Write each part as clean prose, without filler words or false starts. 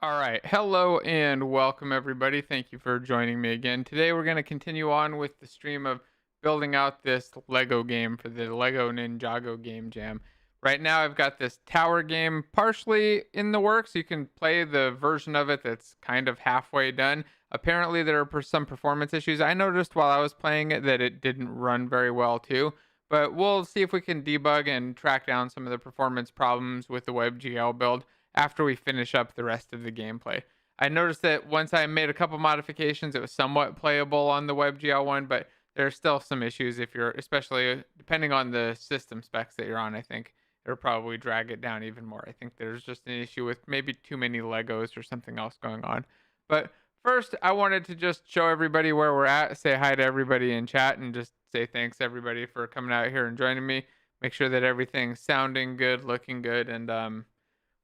All right. Hello and welcome, everybody. Thank you for joining me again. Today, we're going to continue on with the stream of building out this Lego game for the Lego Ninjago Game Jam. Right now, I've got this tower game partially in the works. You can play the version of it that's kind of halfway done. Apparently, there are some performance issues. I noticed while I was playing it that it didn't run very well, too. But we'll see if we can debug and track down some of the performance problems with the WebGL build after we finish up the rest of the gameplay. I noticed that once I made a couple modifications, it was somewhat playable on the WebGL one, but there's still some issues if you're, especially depending on the system specs that you're on. I think it'll probably drag it down even more. I think there's just an issue with maybe too many Legos or something else going on. But first, I wanted to just show everybody where we're at, say hi to everybody in chat, and just say thanks everybody for coming out here and joining me. Make sure that everything's sounding good, looking good, and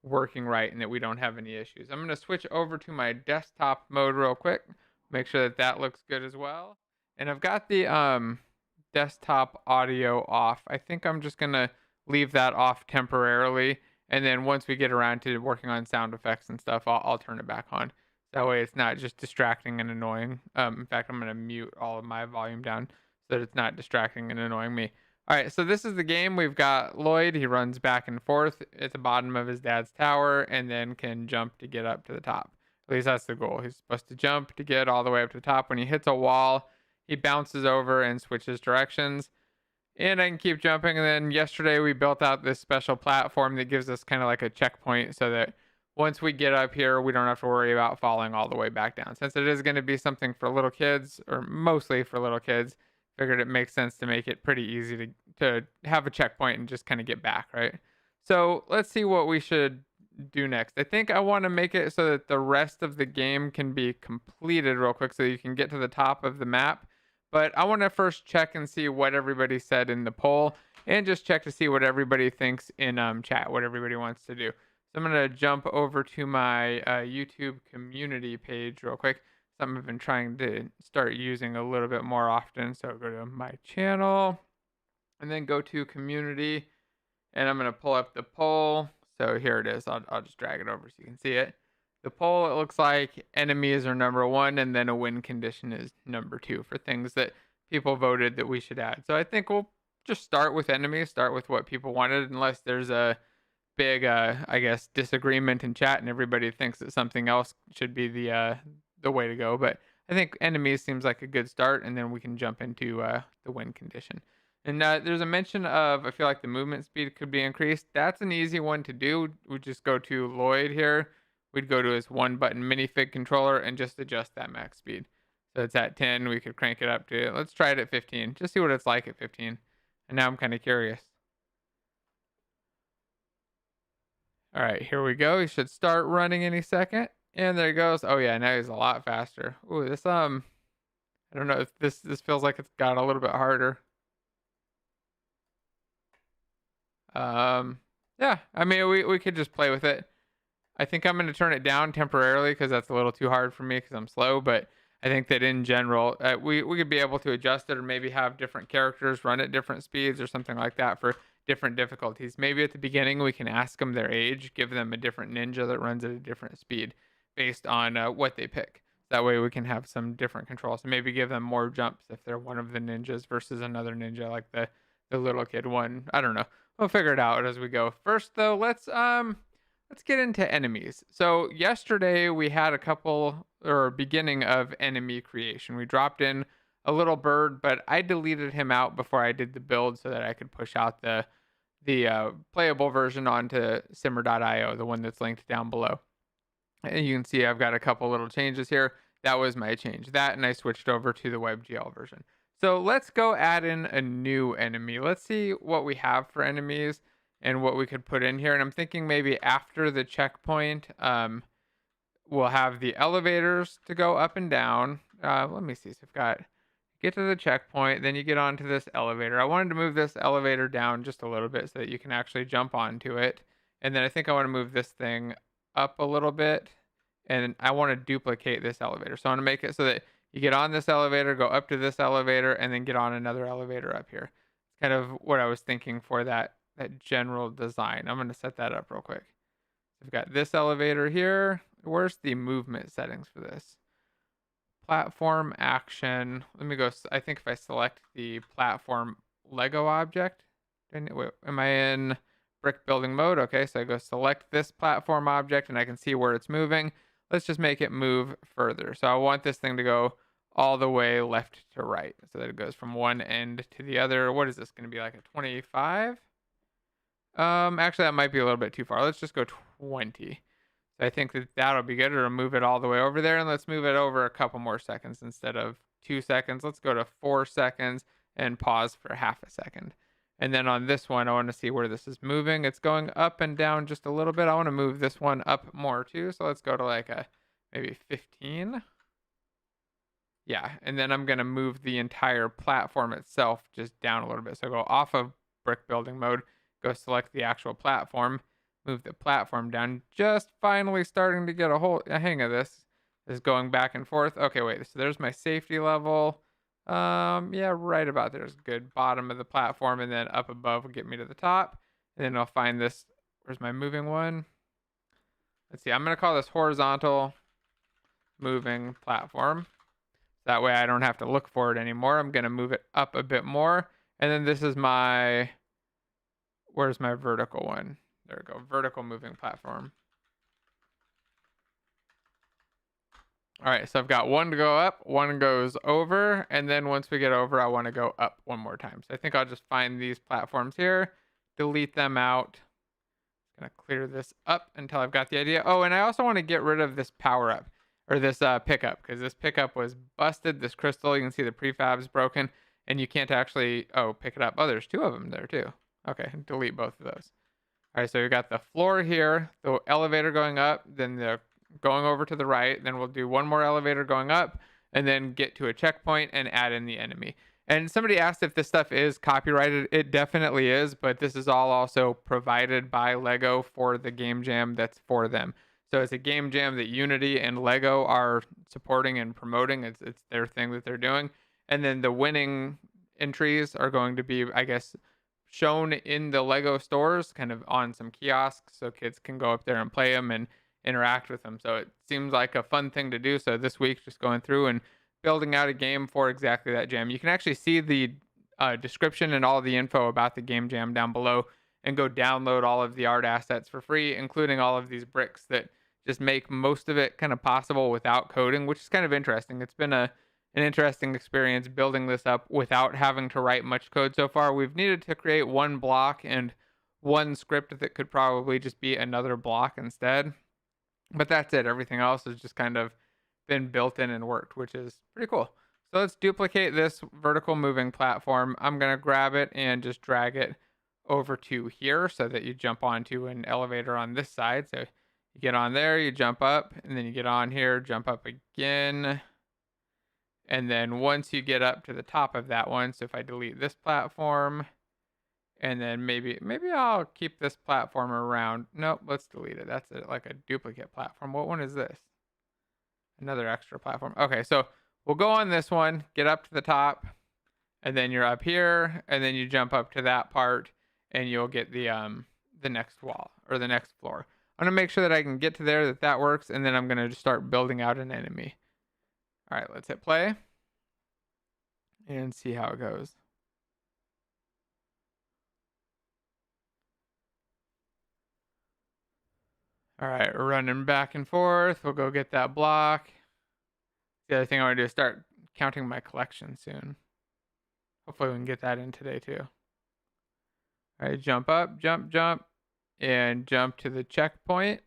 working right and that we don't have any issues. I'm going to switch over to my desktop mode real quick, make sure that that looks good as well. And I've got the desktop audio off. I think I'm just going to leave that off temporarily. And then once we get around to working on sound effects and stuff, I'll turn it back on. That way it's not just distracting and annoying. In fact, I'm going to mute all of my volume down so that it's not distracting and annoying me. All right, so this is the game. We've got Lloyd. He runs back and forth at the bottom of his dad's tower and then can jump to get up to the top. At least that's the goal. He's supposed to jump to get all the way up to the top. When he hits a wall, he bounces over and switches directions. And I can keep jumping. And then yesterday we built out this special platform that gives us kind of like a checkpoint so that once we get up here, we don't have to worry about falling all the way back down. Since it is going to be something for little kids, or mostly for little kids, figured it makes sense to make it pretty easy to have a checkpoint and just kind of get back, right? So let's see what we should do next. I think I want to make it so that the rest of the game can be completed real quick so you can get to the top of the map. But I want to first check and see what everybody said in the poll and just check to see what everybody thinks in chat, what everybody wants to do. So I'm going to jump over to my YouTube community page real quick. Something I've been trying to start using a little bit more often. So go to my channel and then go to community, and I'm going to pull up the poll. So here it is. I'll just drag it over so you can see it. The poll, it looks like enemies are number 1, and then a win condition is number 2 for things that people voted that we should add. So I think we'll just start with enemies, start with what people wanted, unless there's a big, I guess, disagreement in chat and everybody thinks that something else should be the way to go. But I think enemies seems like a good start, and then we can jump into the win condition. And there's a mention of, I feel like the movement speed could be increased. That's an easy one to do. We just go to Lloyd here. We'd go to his 1-button minifig controller and just adjust that max speed. So it's at 10. We could crank it up to, let's try it at 15. Just see what it's like at 15. And now I'm kind of curious. All right, here we go. He should start running any second. And there he goes. Oh yeah, now he's a lot faster. Ooh, this I don't know if this feels like it's got a little bit harder. Yeah, I mean we could just play with it. I think I'm going to turn it down temporarily because that's a little too hard for me because I'm slow, but I think that in general, we could be able to adjust it or maybe have different characters run at different speeds or something like that for different difficulties. Maybe at the beginning we can ask them their age, give them a different ninja that runs at a different speed based on what they pick. That way we can have some different controls and maybe give them more jumps if they're one of the ninjas versus another ninja like the little kid one. I don't know. We'll figure it out as we go. First though, let's get into enemies. So yesterday we had a couple or beginning of enemy creation. We dropped in a little bird, but I deleted him out before I did the build so that I could push out the playable version onto simmer.io, the one that's linked down below. And you can see I've got a couple little changes here. That was my change. That, and I switched over to the WebGL version. So let's go add in a new enemy. Let's see what we have for enemies and what we could put in here. And I'm thinking maybe after the checkpoint, we'll have the elevators to go up and down. Let me see. So we've got, get to the checkpoint, then you get onto this elevator. I wanted to move this elevator down just a little bit so that you can actually jump onto it. And then I think I want to move this thing up a little bit, and I want to duplicate this elevator. So I want to make it so that you get on this elevator, go up to this elevator, and then get on another elevator up here. It's kind of what I was thinking for that general design. I'm going to set that up real quick. We've got this elevator here, where's the movement settings for this? Platform action. Let me go. I think if I select the platform Lego object, wait, am I in brick building mode? Okay, so I go select this platform object and I can see where it's moving. Let's just make it move further. So I want this thing to go all the way left to right so that it goes from one end to the other. What is this going to be, like a 25? Actually that might be a little bit too far. Let's just go 20. So I think that that'll be good. It'll move it all the way over there, and let's move it over a couple more seconds instead of 2 seconds. Let's go to 4 seconds and pause for half a second. And then on this one, I want to see where this is moving. It's going up and down just a little bit. I want to move this one up more too. So let's go to like a maybe 15. Yeah, and then I'm going to move the entire platform itself just down a little bit. So go off of brick building mode, go select the actual platform, move the platform down, just finally starting to get a hang of this. Is going back and forth. Okay, wait, so there's my safety level. Yeah, right about there's good. Bottom of the platform, and then up above will get me to the top. And then I'll find this, where's my moving one? Let's see, I'm gonna call this horizontal moving platform. That way I don't have to look for it anymore. I'm gonna move it up a bit more. And then this is my, where's my vertical one? There we go, vertical moving platform. All right, so I've got one to go up, one goes over, and then once we get over, I want to go up one more time. So I think I'll just find these platforms here, delete them out. Gonna clear this up until I've got the idea. Oh, and I also want to get rid of this power up, or this pickup, because this pickup was busted. This crystal, you can see the prefab's broken, and you can't actually, pick it up. Oh, there's 2 of them there too. Okay, delete both of those. All right, so we've got the floor here, the elevator going up, then the going over to the right, then we'll do one more elevator going up, and then get to a checkpoint and add in the enemy. And somebody asked if this stuff is copyrighted. It definitely is, but this is all also provided by Lego for the game jam that's for them. So it's a game jam that Unity and Lego are supporting and promoting. It's their thing that they're doing. And then the winning entries are going to be, I guess, shown in the Lego stores, kind of on some kiosks, so kids can go up there and play them and interact with them. So it seems like a fun thing to do. So this week, just going through and building out a game for exactly that jam. You can actually see the description and all the info about the game jam down below, and go download all of the art assets for free, including all of these bricks that just make most of it kind of possible without coding, which is kind of interesting. It's been an interesting experience building this up without having to write much code so far. We've needed to create one block and one script that could probably just be another block instead. But that's it. Everything else has just kind of been built in and worked, which is pretty cool. So let's duplicate this vertical moving platform. I'm going to grab it and just drag it over to here so that you jump onto an elevator on this side. So you get on there, you jump up, and then you get on here, jump up again. And then once you get up to the top of that one, so if I delete this platform, and then maybe I'll keep this platform around. Nope, let's delete it. That's like a duplicate platform. What one is this? Another extra platform. Okay, so we'll go on this one, get up to the top, and then you're up here, and then you jump up to that part, and you'll get the next wall, or the next floor. I'm gonna make sure that I can get to there, that works, and then I'm gonna just start building out an enemy. All right, let's hit play and see how it goes. All right, we're running back and forth. We'll go get that block. The other thing I want to do is start counting my collection soon. Hopefully we can get that in today too. All right, jump up, jump, and jump to the checkpoint.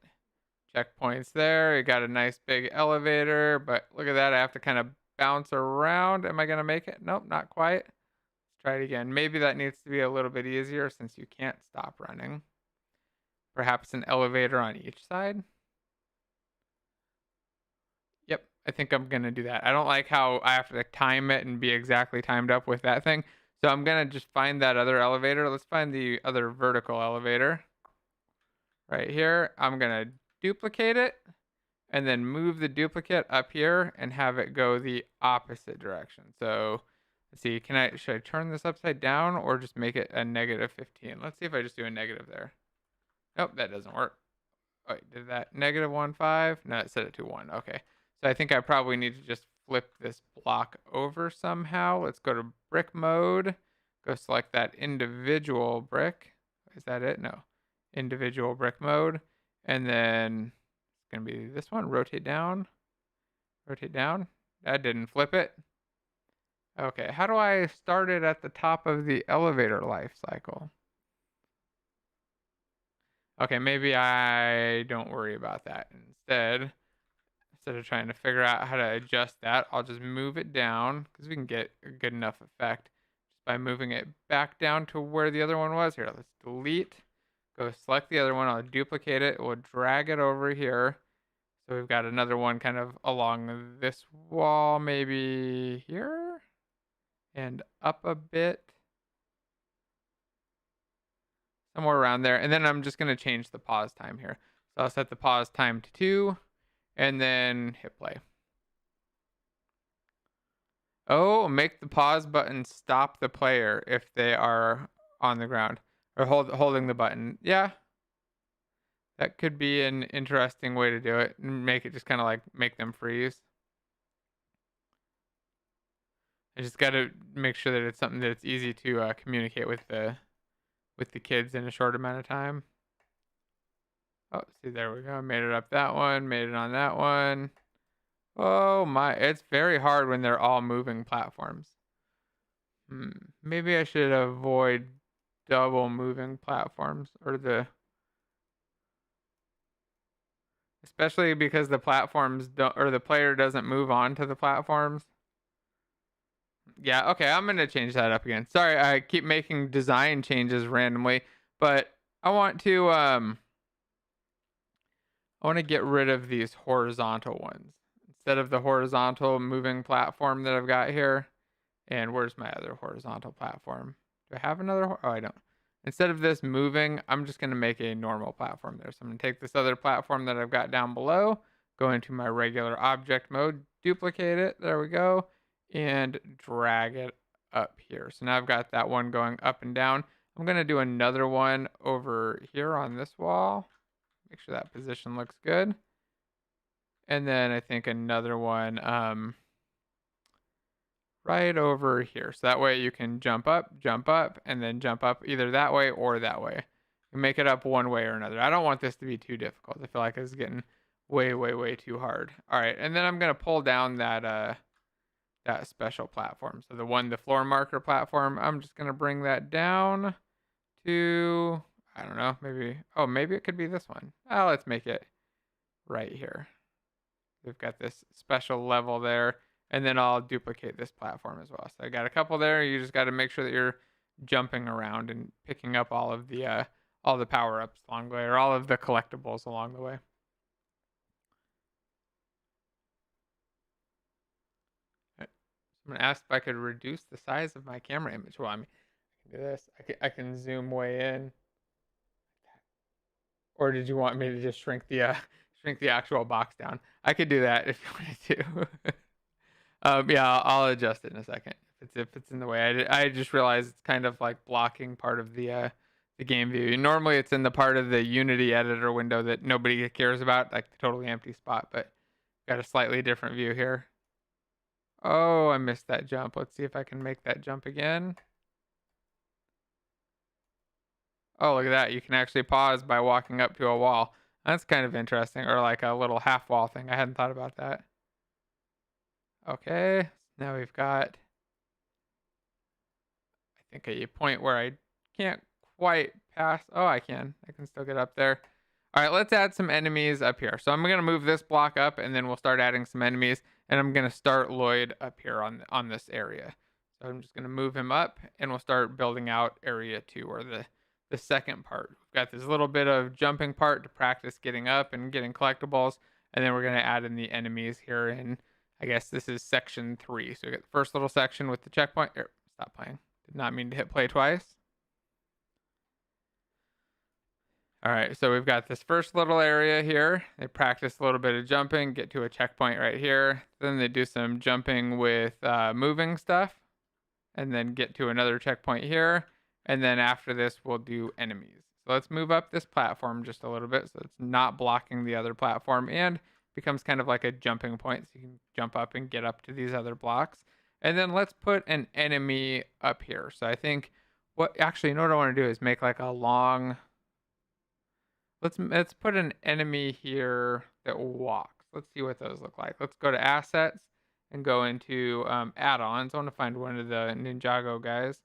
Checkpoint's there. You got a nice big elevator, but look at that. I have to kind of bounce around. Am I going to make it? Nope, not quite. Let's try it again. Maybe that needs to be a little bit easier since you can't stop running. Perhaps an elevator on each side. Yep, I think I'm going to do that. I don't like how I have to time it and be exactly timed up with that thing. So I'm going to just find that other elevator. Let's find the other vertical elevator. Right here. I'm going to duplicate it and then move the duplicate up here and have it go the opposite direction. So let's see, should I turn this upside down or just make it a -15? Let's see if I just do a negative there. Nope, that doesn't work. Oh, wait, did that -1.5? No, it set it to 1. Okay. So I think I probably need to just flip this block over somehow. Let's go to brick mode. Go select that individual brick. Is that it? No. Individual brick mode. And then it's going to be this one. Rotate down. Rotate down. That didn't flip it. Okay. How do I start it at the top of the elevator life cycle? Okay, maybe I don't worry about that. Instead of trying to figure out how to adjust that, I'll just move it down because we can get a good enough effect just by moving it back down to where the other one was. Here, let's delete. Go select the other one. I'll duplicate it. We'll drag it over here. So we've got another one kind of along this wall, maybe here, and up a bit. Somewhere around there. And then I'm just going to change the pause time here. So I'll set the pause time to 2 and then hit play. Oh, make the pause button stop the player if they are on the ground or holding the button. Yeah. That could be an interesting way to do it and make it just kind of like make them freeze. I just got to make sure that it's something that's easy to communicate with the kids in a short amount of time. Oh, see, there we go. Made it up that one. Made it on that one. Oh my, it's very hard when they're all moving platforms. Maybe I should avoid double moving platforms especially because the platforms don't, or the player doesn't move on to the platforms. Yeah, okay, I'm gonna change that up again. Sorry, I keep making design changes randomly, but I want to get rid of these horizontal ones. Instead of the horizontal moving platform that I've got here. And where's my other horizontal platform? Do I have another? Oh, I don't. Instead of this moving, I'm just going to make a normal platform there. So I'm going to take this other platform that I've got down below, go into my regular object mode, duplicate it. There we go. And drag it up here. So now I've got that one going up and down. I'm going to do another one over here on this wall. Make sure that position looks good. And then I think another one right over here. So that way you can jump up, and then jump up either that way or that way. You make it up one way or another. I don't want this to be too difficult. I feel like it's getting way too hard. All right, and then I'm going to pull down that special platform. So the floor marker platform, I'm just going to bring that down to, I don't know, maybe it could be this one. Oh, let's make it right here. We've got this special level there, and then I'll duplicate this platform as well. So I got a couple there. You just got to make sure that you're jumping around and picking up all the power-ups along the way, or all of the collectibles along the way. I'm gonna ask if I could reduce the size of my camera image. Well, I mean, I can do this. I can zoom way in. Or did you want me to just shrink the actual box down? I could do that if you wanted to. Yeah, I'll adjust it in a second if it's in the way. I just realized it's kind of like blocking part of the game view. Normally it's in the part of the Unity editor window that nobody cares about, like the totally empty spot, but got a slightly different view here. Oh, I missed that jump. Let's see if I can make that jump again. Oh, look at that. You can actually pause by walking up to a wall. That's kind of interesting, or like a little half wall thing. I hadn't thought about that. Okay, now we've got, I think, a point where I can't quite pass. Oh, I can still get up there. All right, let's add some enemies up here. So I'm going to move this block up, and then we'll start adding some enemies, and I'm going to start Lloyd up here on this area. So I'm just going to move him up, and we'll start building out area 2, or the second part. We've got this little bit of jumping part to practice getting up and getting collectibles, and then we're going to add in the enemies here in, I guess this is section 3. So we get the first little section with the checkpoint. Stop playing. Did not mean to hit play twice. All right, so we've got this first little area here. They practice a little bit of jumping, get to a checkpoint right here. Then they do some jumping with moving stuff, and then get to another checkpoint here. And then after this, we'll do enemies. So let's move up this platform just a little bit so it's not blocking the other platform and becomes kind of like a jumping point. So you can jump up and get up to these other blocks. And then let's put an enemy up here. So I think actually, you know what I want to do is make like a long, let's put an enemy here that walks. Let's see what those look like. Let's go to assets and go into add-ons. I want to find one of the Ninjago guys.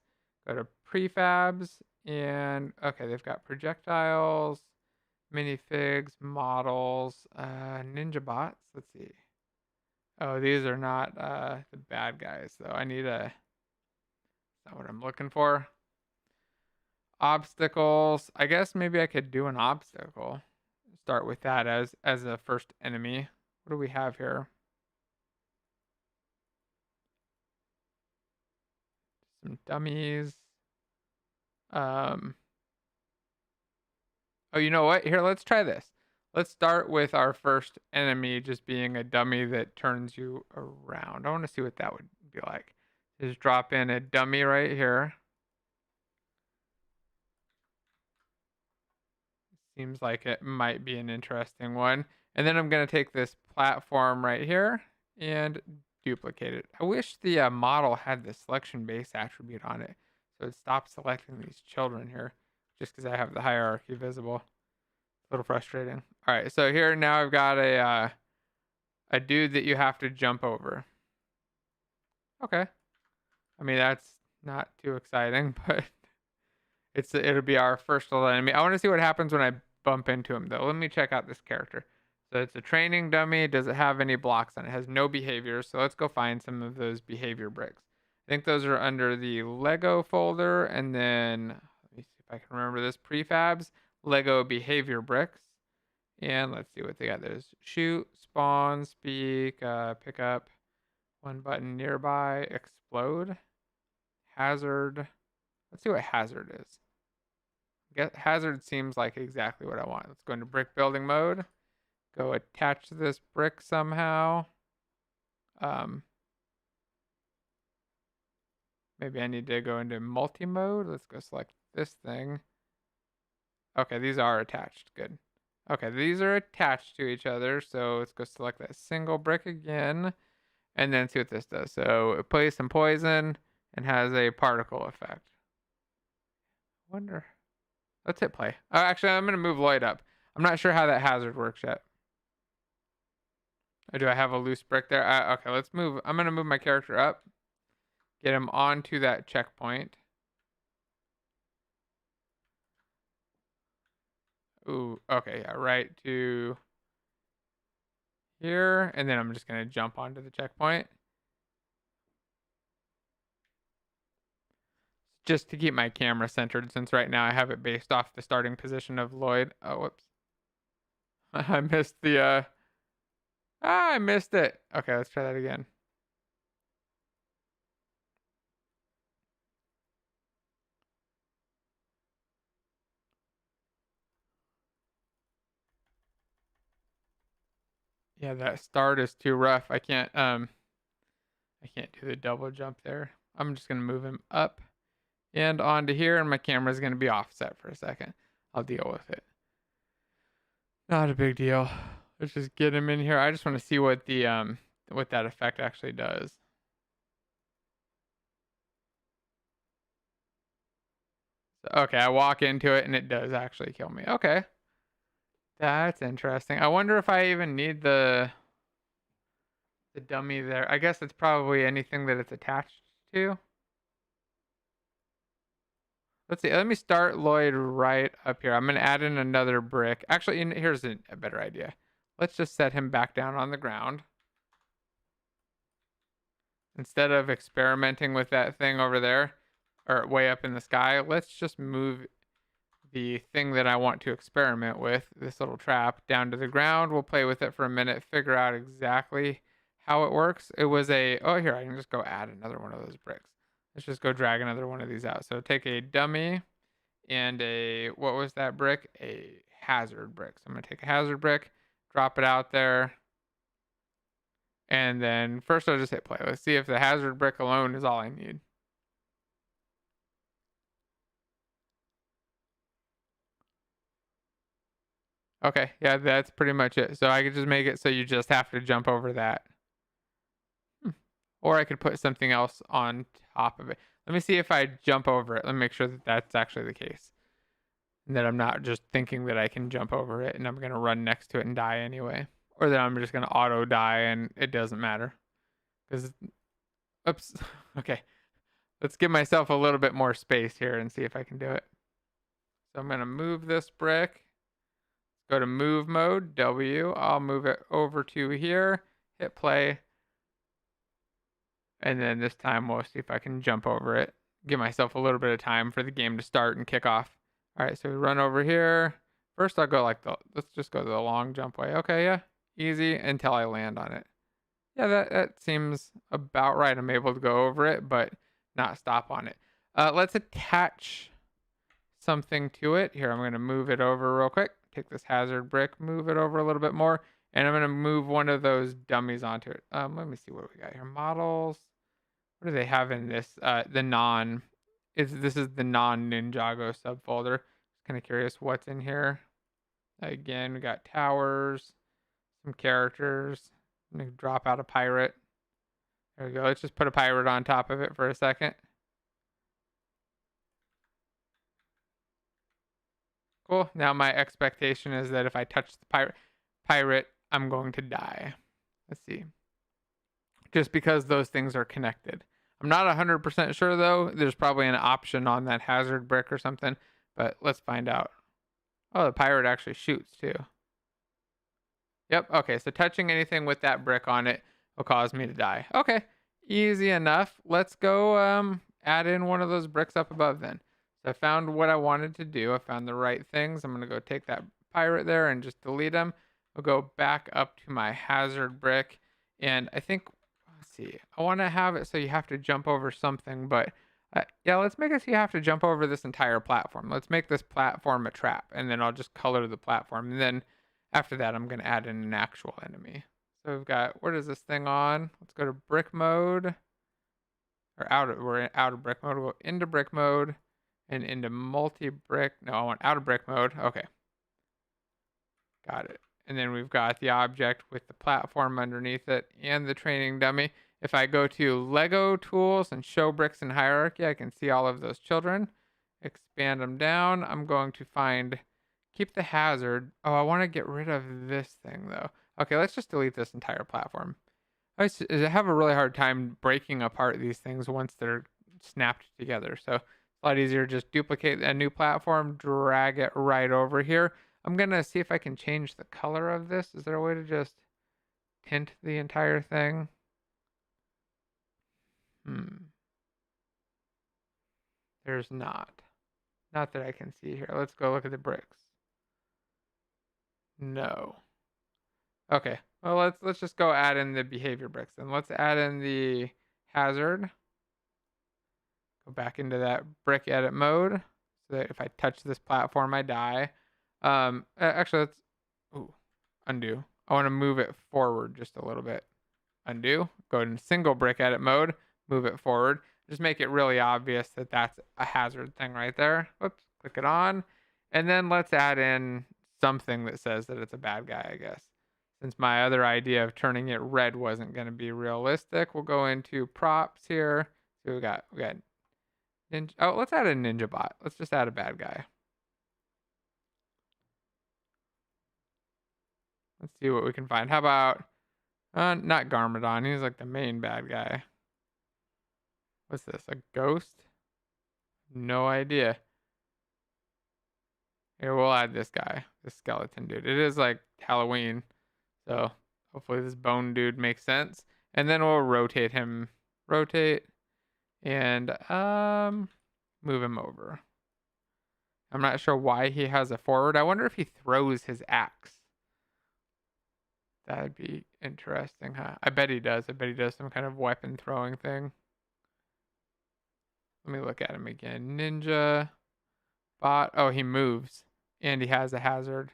Go to prefabs and okay, they've got projectiles, minifigs, models, ninja bots. Let's see. Oh, these are not the bad guys though. I need a. That's not what I'm looking for. Obstacles. I guess maybe I could do an obstacle. Start with that as a first enemy. What do we have here? Some dummies. Oh, you know what? Here, let's try this. Let's start with our first enemy just being a dummy that turns you around. I want to see what that would be like. Just drop in a dummy right here. Seems like it might be an interesting one. And then I'm going to take this platform right here and duplicate it. I wish the model had the selection base attribute on it. So it stops selecting these children here just because I have the hierarchy visible. A little frustrating. All right, so here now I've got a dude that you have to jump over. Okay. I mean, that's not too exciting, but it'll be our first little enemy. I want to see what happens when I bump into him, though. Let me check out this character. So it's a training dummy. Does it have any blocks on it? It has no behaviors. So let's go find some of those behavior bricks. I think those are under the Lego folder. And then, let me see if I can remember this. Prefabs, Lego behavior bricks. And let's see what they got. There's shoot, spawn, speak, pick up, one button nearby, explode, hazard. Let's see what hazard is. Hazard seems like exactly what I want. Let's go into brick building mode. Go attach this brick somehow. Maybe I need to go into multi-mode. Let's go select this thing. Okay, these are attached. Good. Okay, these are attached to each other. So let's go select that single brick again. And then see what this does. So it plays some poison and has a particle effect. Wonder. Let's hit play. Oh, actually, I'm going to move Lloyd up. I'm not sure how that hazard works yet. Or do I have a loose brick there? Okay, let's move. I'm going to move my character up. Get him onto that checkpoint. Ooh, okay, yeah, right to here. And then I'm just going to jump onto the checkpoint. Just to keep my camera centered, since right now I have it based off the starting position of Lloyd. Oh, whoops. I missed the, I missed it. Okay, let's try that again. Yeah, that start is too rough. I can't do the double jump there. I'm just gonna move him up and onto here, and my camera is gonna be offset for a second. I'll deal with it. Not a big deal. Let's just get him in here. I just want to see what the what that effect actually does. So, okay, I walk into it and it does actually kill me. Okay. That's interesting. I wonder if I even need the dummy there. I guess it's probably anything that it's attached to. Let's see. Let me start Lloyd right up here. I'm going to add in another brick. Actually, here's a better idea. Let's just set him back down on the ground. Instead of experimenting with that thing over there, or way up in the sky, let's just move the thing that I want to experiment with, this little trap, down to the ground. We'll play with it for a minute, figure out exactly how it works. It was oh, here, I can just go add another one of those bricks. Let's just go drag another one of these out. So take a dummy and what was that brick? A hazard brick. So I'm going to take a hazard brick, drop it out there. And then first I'll just hit play. Let's see if the hazard brick alone is all I need. Okay, yeah, that's pretty much it. So I could just make it so you just have to jump over that. Or I could put something else on top of it. Let me see if I jump over it. Let me make sure that that's actually the case. And that I'm not just thinking that I can jump over it and I'm going to run next to it and die anyway. Or that I'm just going to auto die and it doesn't matter. Because, oops. Okay. Let's give myself a little bit more space here and see if I can do it. So I'm going to move this brick. Go to move mode, W. I'll move it over to here. Hit play. And then this time we'll see if I can jump over it. Give myself a little bit of time for the game to start and kick off. All right, so we run over here. First I'll go like let's just go the long jump way. Okay, yeah, easy until I land on it. Yeah, that seems about right. I'm able to go over it, but not stop on it. Let's attach something to it. Here, I'm going to move it over real quick. Take this hazard brick, move it over a little bit more, and I'm going to move one of those dummies onto it. Let me see what we got here. Models. What do they have in this? This is the non-Ninjago subfolder. Kind of curious what's in here. Again, we got towers, some characters. I'm gonna drop out a pirate. There we go. Let's just put a pirate on top of it for a second. Cool. Now my expectation is that if I touch the pirate, I'm going to die. Let's see. Just because those things are connected. I'm not 100% sure though. There's probably an option on that hazard brick or something, but let's find out. Oh, the pirate actually shoots too. Yep, okay, so touching anything with that brick on it will cause me to die. Okay, easy enough. Let's go add in one of those bricks up above then. So I found what I wanted to do. I found the right things. I'm going to go take that pirate there and just delete them. I'll go back up to my hazard brick. And I think, let's see, I want to have it so you have to jump over something. But yeah, let's make it so you have to jump over this entire platform. Let's make this platform a trap. And then I'll just color the platform. And then after that, I'm going to add in an actual enemy. So we've got, what is this thing on? Let's go to brick mode. We're out of brick mode. We'll go into brick mode and into multi-brick. No, I want out of brick mode. Okay. Got it. And then we've got the object with the platform underneath it and the training dummy. If I go to Lego tools and show bricks in hierarchy, I can see all of those children. Expand them down. I'm going to keep the hazard. Oh, I want to get rid of this thing though. Okay, let's just delete this entire platform. I have a really hard time breaking apart these things once they're snapped together. So it's a lot easier to just duplicate a new platform, drag it right over here. I'm going to see if I can change the color of this. Is there a way to just tint the entire thing? There's not. Not that I can see here. Let's go look at the bricks. No. Okay. Well, let's just go add in the behavior bricks and let's add in the hazard. Go back into that brick edit mode so that if I touch this platform, I die. Actually, let's undo. I want to move it forward just a little bit. Undo. Go in single brick edit mode. Move it forward. Just make it really obvious that that's a hazard thing right there. Whoops. Click it on. And then let's add in something that says that it's a bad guy, I guess. Since my other idea of turning it red wasn't going to be realistic, we'll go into props here. So we got ninja. Oh, let's add a ninja bot. Let's just add a bad guy. Let's see what we can find. How about not Garmadon? He's like the main bad guy. What's this? A ghost? No idea. Here, we'll add this guy, this skeleton dude. It is like Halloween, so hopefully this bone dude makes sense. And then we'll rotate him. Rotate. And move him over. I'm not sure why he has a forward. I wonder if he throws his axe. That'd be interesting, huh? I bet he does. I bet he does some kind of weapon throwing thing. Let me look at him again. Ninja bot. Oh, he moves. And he has a hazard.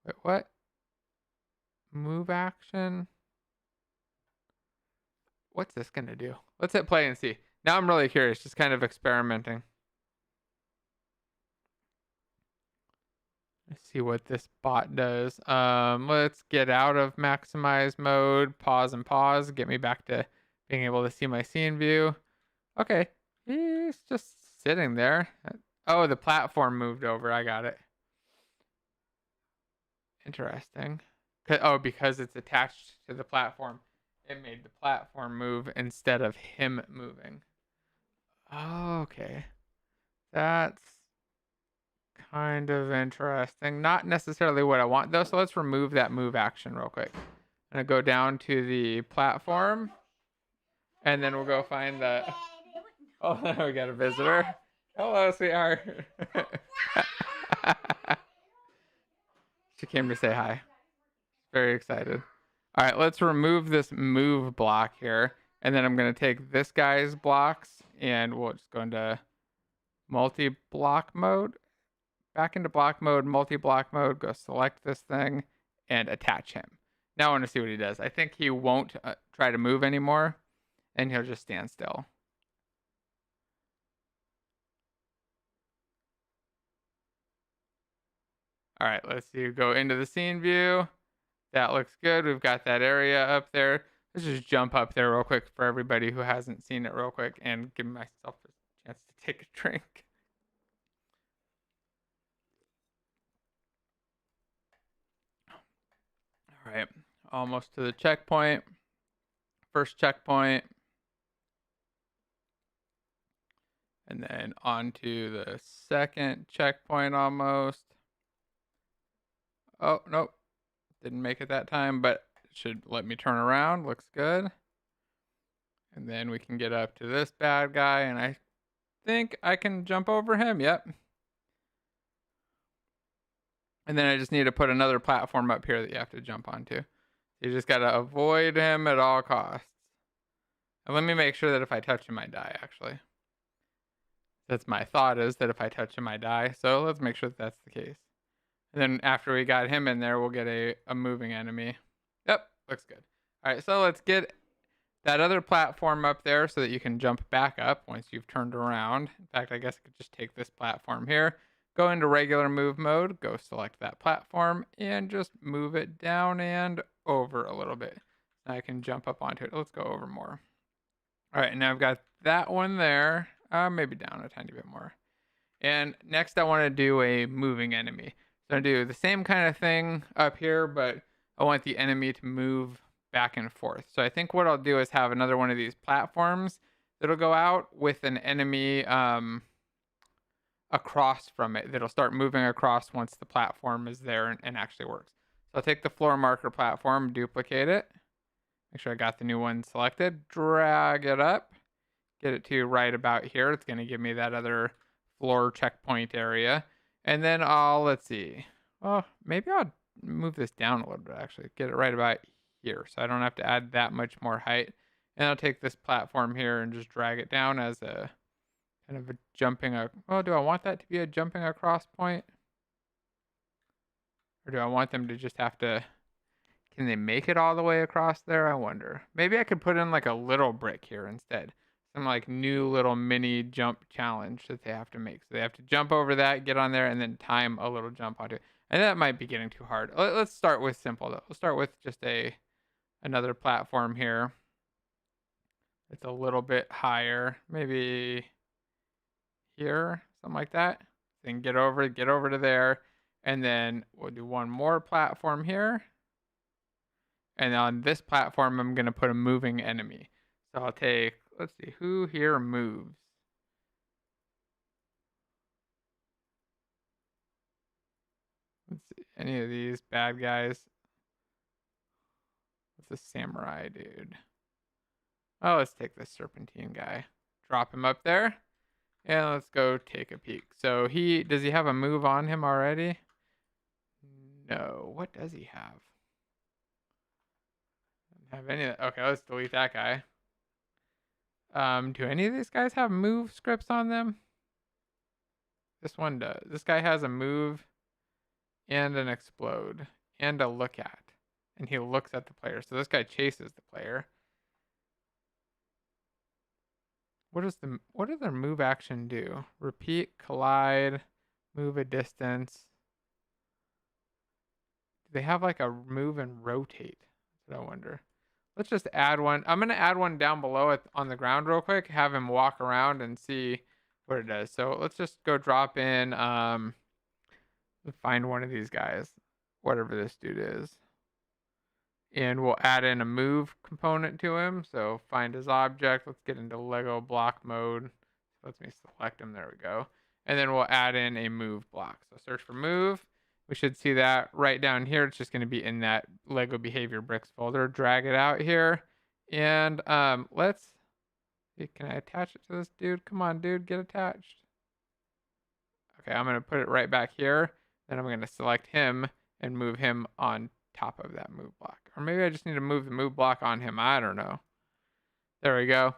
Wait, what? Move action? What's this gonna do? Let's hit play and see. Now I'm really curious, just kind of experimenting. Let's see what this bot does. Let's get out of maximize mode, pause and pause, get me back to being able to see my scene view. Okay, he's just sitting there. Oh, the platform moved over. I got it. Interesting. Oh, because it's attached to the platform, it made the platform move instead of him moving. Oh, okay. That's kind of interesting. Not necessarily what I want though, so let's remove that move action real quick. I'm gonna go down to the platform, and then we'll go find the... Oh, we got a visitor. Hello, sweetheart. She came to say hi. Very excited. All right, let's remove this move block here. And then I'm going to take this guy's blocks and we'll just go into multi-block mode. Back into block mode, multi-block mode. Go select this thing and attach him. Now I want to see what he does. I think he won't try to move anymore and he'll just stand still. All right, let's see. Go into the scene view. That looks good. We've got that area up there. Let's just jump up there real quick for everybody who hasn't seen it real quick and give myself a chance to take a drink. All right, almost to the checkpoint. First checkpoint. And then on to the second checkpoint almost. Oh, nope. Didn't make it that time, but it should let me turn around. Looks good. And then we can get up to this bad guy, and I think I can jump over him. Yep. And then I just need to put another platform up here that you have to jump onto. You just got to avoid him at all costs. And let me make sure that if I touch him, I die, actually. That's my thought, is that if I touch him, I die. So let's make sure that that's the case. And then after we got him in there, we'll get a moving enemy. Yep, looks good. All right, so let's get that other platform up there so that you can jump back up once you've turned around. In fact, I guess I could just take this platform here, go into regular move mode, go select that platform, and just move it down and over a little bit. Now I can jump up onto it. Let's go over more. All right, now I've got that one there. Maybe down a tiny bit more. And next I want to do a moving enemy. So I do the same kind of thing up here, but I want the enemy to move back and forth. So I think what I'll do is have another one of these platforms that'll go out with an enemy across from it that'll start moving across once the platform is there and actually works. So I'll take the floor marker platform, duplicate it, make sure I got the new one selected, drag it up, get it to right about here. It's going to give me that other floor checkpoint area. And then let's see. Well, maybe I'll move this down a little bit, actually. Get it right about here, so I don't have to add that much more height. And I'll take this platform here and just drag it down as a kind of a jumping... Well, do I want that to be a jumping across point? Or do I want them to just have to... Can they make it all the way across there? I wonder. Maybe I could put in like a little brick here instead. Some like new little mini jump challenge that they have to make. So they have to jump over that, get on there, and then time a little jump onto it. And that might be getting too hard. Let's start with simple though. Let's start with just another platform here. It's a little bit higher, maybe here, something like that. Then get over to there, and then we'll do one more platform here. And on this platform, I'm gonna put a moving enemy. So I'll take, let's see, who here moves? Let's see, any of these bad guys. What's a samurai dude? Oh, let's take this serpentine guy. Drop him up there. And let's go take a peek. So does he have a move on him already? No. What does he have? Doesn't have any of that. Okay, let's delete that guy. Do any of these guys have move scripts on them? This one does. This guy has a move and an explode and a look at. And he looks at the player. So this guy chases the player. What does their move action do? Repeat, collide, move a distance. Do they have like a move and rotate? That's what I wonder. Let's just add one. I'm going to add one down below it on the ground real quick, have him walk around and see what it does. So let's just go drop in, find one of these guys, whatever this dude is. And we'll add in a move component to him. So find his object. Let's get into Lego block mode. Let me select him. There we go. And then we'll add in a move block. So search for move. We should see that right down here. It's just going to be in that Lego behavior bricks folder. Drag it out here. And let's, can I attach it to this dude? Come on, dude, get attached. Okay, I'm going to put it right back here. Then I'm going to select him and move him on top of that move block. Or maybe I just need to move the move block on him. I don't know. There we go.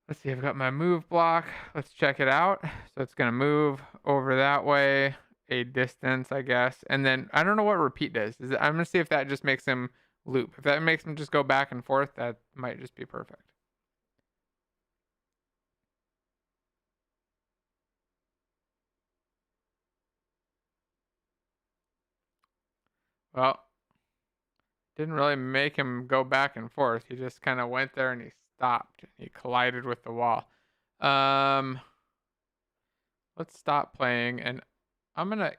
Let's see, I've got my move block. Let's check it out. So it's going to move over that way, a distance, I guess. And then I don't know what repeat does. I'm going to see if that just makes him loop. If that makes him just go back and forth, that might just be perfect. Well, didn't really make him go back and forth. He just kind of went there and he stopped. He collided with the wall. Let's stop playing and I'm gonna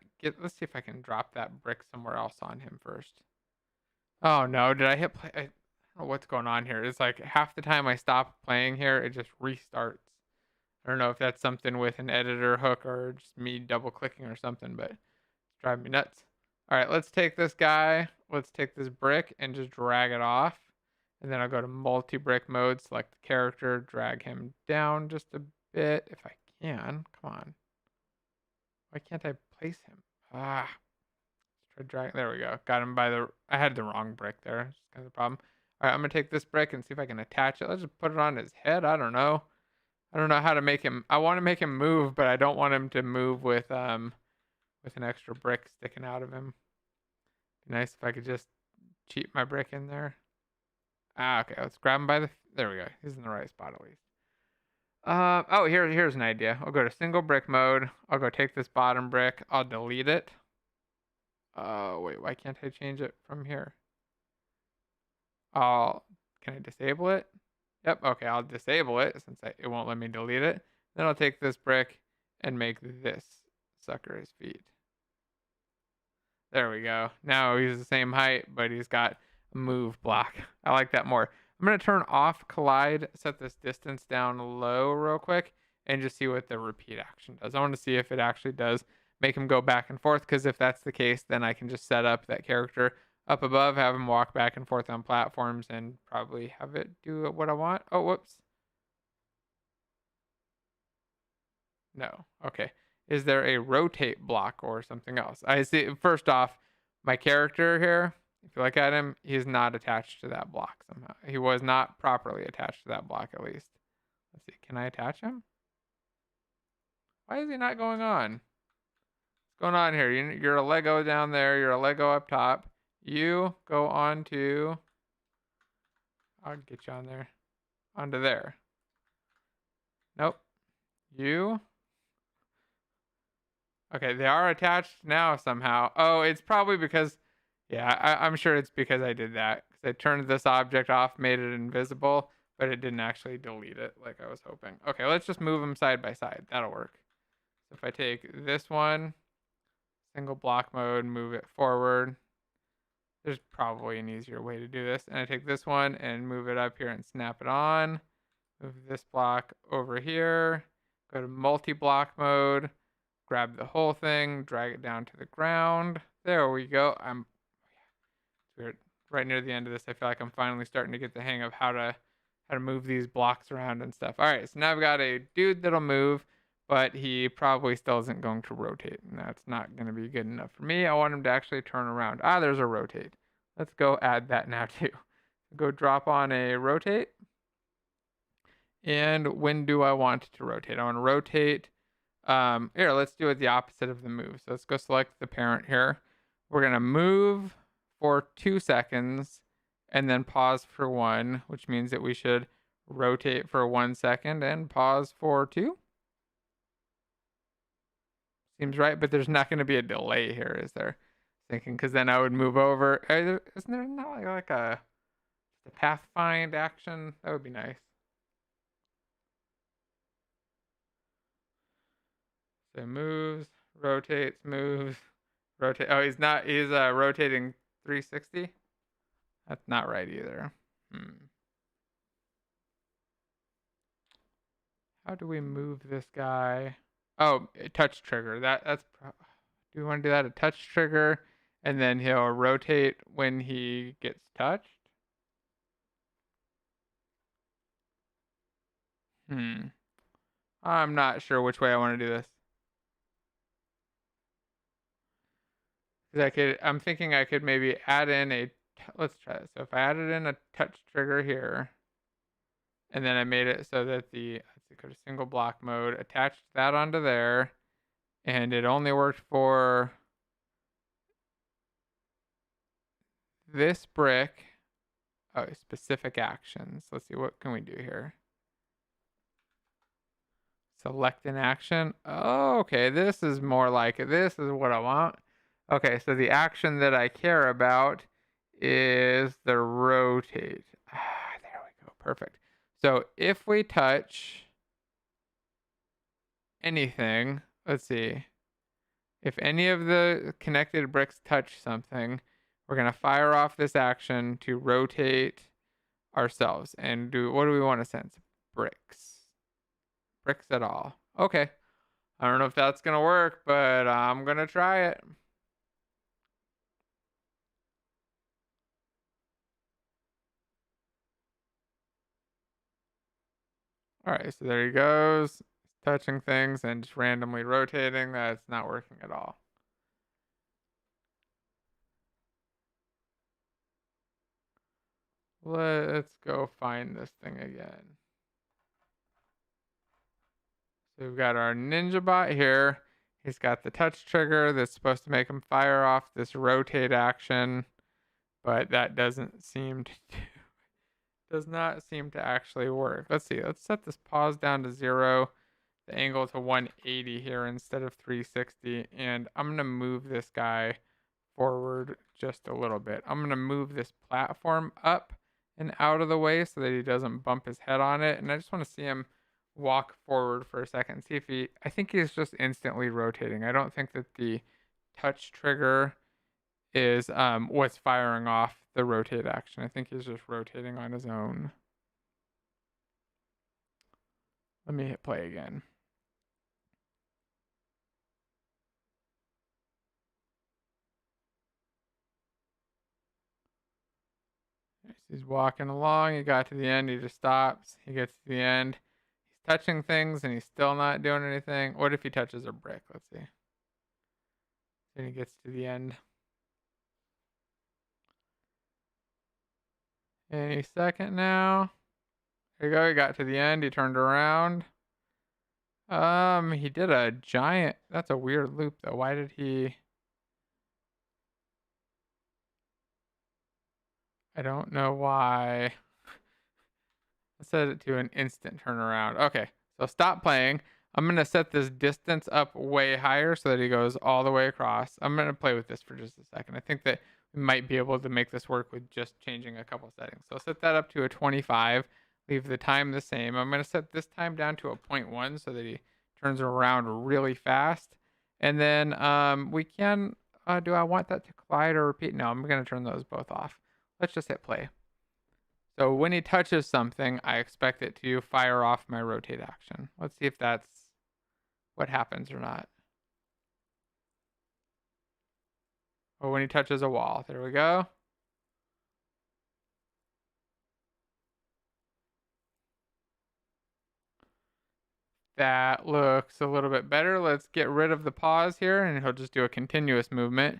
let's see if I can drop that brick somewhere else on him first. Oh no, did I hit play? I don't know what's going on here. It's like half the time I stop playing here, it just restarts. I don't know if that's something with an editor hook or just me double clicking or something, but it's driving me nuts. All right, let's take this guy. Let's take this brick and just drag it off. And then I'll go to multi-brick mode, select the character, drag him down just a bit if I can. Come on. Why can't I place him? Let's try drag. There we go. Got him by the. I had the wrong brick there. That's kind of the problem. All right, I'm gonna take this brick and see if I can attach it. Let's just put it on his head. I don't know. I don't know how to make him. I want to make him move, but I don't want him to move with an extra brick sticking out of him. Be nice if I could just cheat my brick in there. Okay. Let's grab him by the. There we go. He's in the right spot at least. Oh, here's an idea. I'll go to single brick mode. I'll go take this bottom brick. I'll delete it. Oh, wait, why can't I change it from here? Can I disable it? Yep, okay, I'll disable it since it won't let me delete it. Then I'll take this brick and make this sucker his feet. There we go. Now he's the same height, but he's got a move block. I like that more. I'm going to turn off collide, set this distance down low real quick, and just see what the repeat action does. I want to see if it actually does make him go back and forth, because if that's the case, then I can just set up that character up above, have him walk back and forth on platforms, and probably have it do what I want. Oh, whoops. No. Okay. Is there a rotate block or something else? I see. First off, my character here, if you look at him, he's not attached to that block somehow. He was not properly attached to that block, at least. Let's see. Can I attach him? Why is he not going on? What's going on here? You're a Lego down there. You're a Lego up top. You go on to... I'll get you on there. Onto there. Nope. You... Okay, they are attached now somehow. Oh, it's probably because... Yeah, I'm sure it's because I did that. Because I turned this object off, made it invisible, but it didn't actually delete it like I was hoping. Okay, let's just move them side by side. That'll work. So if I take this one, single block mode, move it forward. There's probably an easier way to do this. And I take this one and move it up here and snap it on. Move this block over here. Go to multi-block mode. Grab the whole thing, drag it down to the ground. There we go. We're right near the end of this. I feel like I'm finally starting to get the hang of how to move these blocks around and stuff. All right, so now I've got a dude that'll move, but he probably still isn't going to rotate, and that's not going to be good enough for me. I want him to actually turn around. There's a rotate. Let's go add that now too. Go drop on a rotate. And when do I want to rotate? I want to rotate. Here, let's do it the opposite of the move. So let's go select the parent here. We're going to move for 2 seconds and then pause for 1, which means that we should rotate for 1 second and pause for 2. Seems right, but there's not going to be a delay here, is there? Thinking, because then I would move over. Isn't there not like a pathfind action? That would be nice. So moves, rotates, moves, rotate. Oh, he's not. He's rotating 360. That's not right either. How do we move this guy? Oh, touch trigger. Do we want to do that? A touch trigger, and then he'll rotate when he gets touched. I'm not sure which way I want to do this. I'm thinking I could maybe add in let's try this. So if I added in a touch trigger here, and then I made it so that let's go to single block mode, attached that onto there, and it only worked for this brick. Oh, specific actions. Let's see, what can we do here? Select an action. Oh, okay, this is more like it. This is what I want. Okay, so the action that I care about is the rotate. There we go. Perfect. So if we touch anything, let's see. If any of the connected bricks touch something, we're going to fire off this action to rotate ourselves. And what do we want to sense? Bricks. Bricks at all. Okay. I don't know if that's going to work, but I'm going to try it. All right, so there he goes, touching things and just randomly rotating. That's not working at all. Let's go find this thing again. So we've got our ninja bot here. He's got the touch trigger that's supposed to make him fire off this rotate action, but that does not seem to actually work. Let's see. Let's set this pause down to 0, the angle to 180 here instead of 360, and I'm going to move this guy forward just a little bit. I'm going to move this platform up and out of the way so that he doesn't bump his head on it, and I just want to see him walk forward for a second, see if I think he's just instantly rotating. I don't think that the touch trigger is what's firing off the rotate action. I think he's just rotating on his own. Let me hit play again. He's walking along. He got to the end. He just stops. He gets to the end. He's touching things and he's still not doing anything. What if he touches a brick? Let's see. Then he gets to the end. Any second now. There you go. He got to the end. He turned around. He did a giant. That's a weird loop though. Why did he? I don't know why. I set it to an instant turnaround. Okay, so stop playing. I'm going to set this distance up way higher so that he goes all the way across. I'm going to play with this for just a second. I think that we might be able to make this work with just changing a couple settings. So I'll set that up to a 25. Leave the time the same. I'm going to set this time down to a 0.1 so that he turns around really fast. And then we can, do I want that to collide or repeat? No, I'm going to turn those both off. Let's just hit play. So when he touches something, I expect it to fire off my rotate action. Let's see if that's what happens or not. Oh, when he touches a wall. There we go. That looks a little bit better. Let's get rid of the pause here, and he'll just do a continuous movement.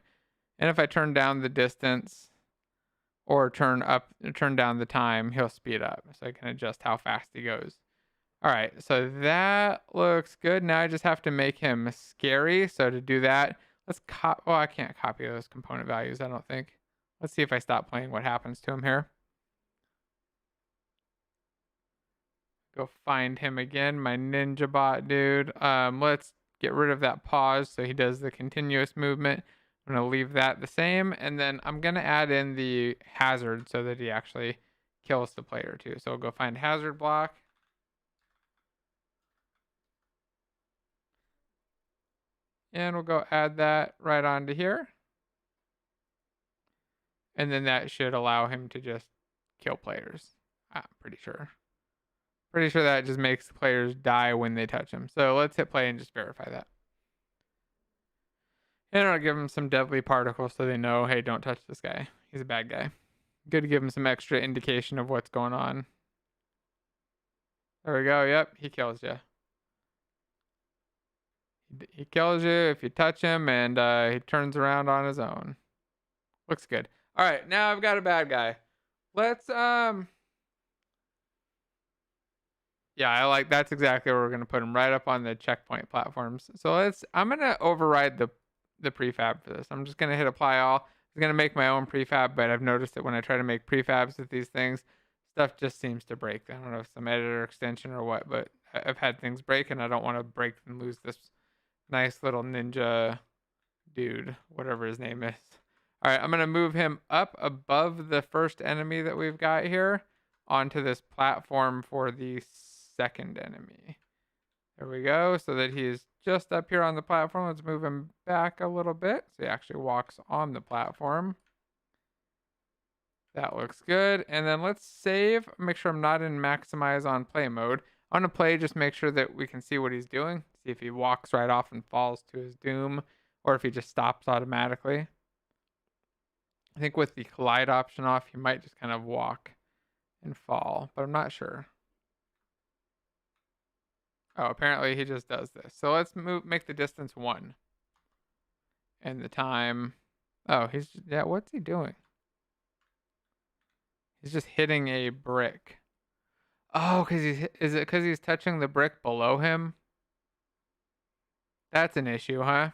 And if I turn down the distance or turn down the time, he'll speed up. So I can adjust how fast he goes. All right, so that looks good. Now I just have to make him scary. So to do that, I can't copy those component values, I don't think. Let's see if I stop playing what happens to him here. Go find him again, my ninja bot dude. Let's get rid of that pause so he does the continuous movement. I'm going to leave that the same, and then I'm going to add in the hazard so that he actually kills the player too. So we'll go find hazard block. And we'll go add that right onto here. And then that should allow him to just kill players. I'm pretty sure. Pretty sure that just makes the players die when they touch him. So let's hit play and just verify that. And I'll give them some deadly particles so they know, hey, don't touch this guy. He's a bad guy. Good to give him some extra indication of what's going on. There we go. Yep, he kills you. He kills you if you touch him, and he turns around on his own. Looks good. All right, now I've got a bad guy. Let's yeah, I like that's exactly where we're gonna put him, right up on the checkpoint platforms. So I'm gonna override the prefab for this. I'm just gonna hit apply all. I'm gonna make my own prefab, but I've noticed that when I try to make prefabs with these things, stuff just seems to break. I don't know if some editor extension or what, but I've had things break, and I don't want to break and lose this nice little ninja dude, whatever his name is. All right, I'm gonna move him up above the first enemy that we've got here onto this platform for the second enemy. There we go, so that he's just up here on the platform. Let's move him back a little bit so he actually walks on the platform. That looks good. And then let's save. Make sure I'm not in maximize on play mode. On a play, just make sure that we can see what he's doing. See if he walks right off and falls to his doom, or if he just stops automatically. I think with the collide option off, he might just kind of walk and fall, but I'm not sure. Oh, apparently he just does this. So let's make the distance 1. And the time. Oh, yeah, what's he doing? He's just hitting a brick. Oh, is it because he's touching the brick below him? That's an issue, huh?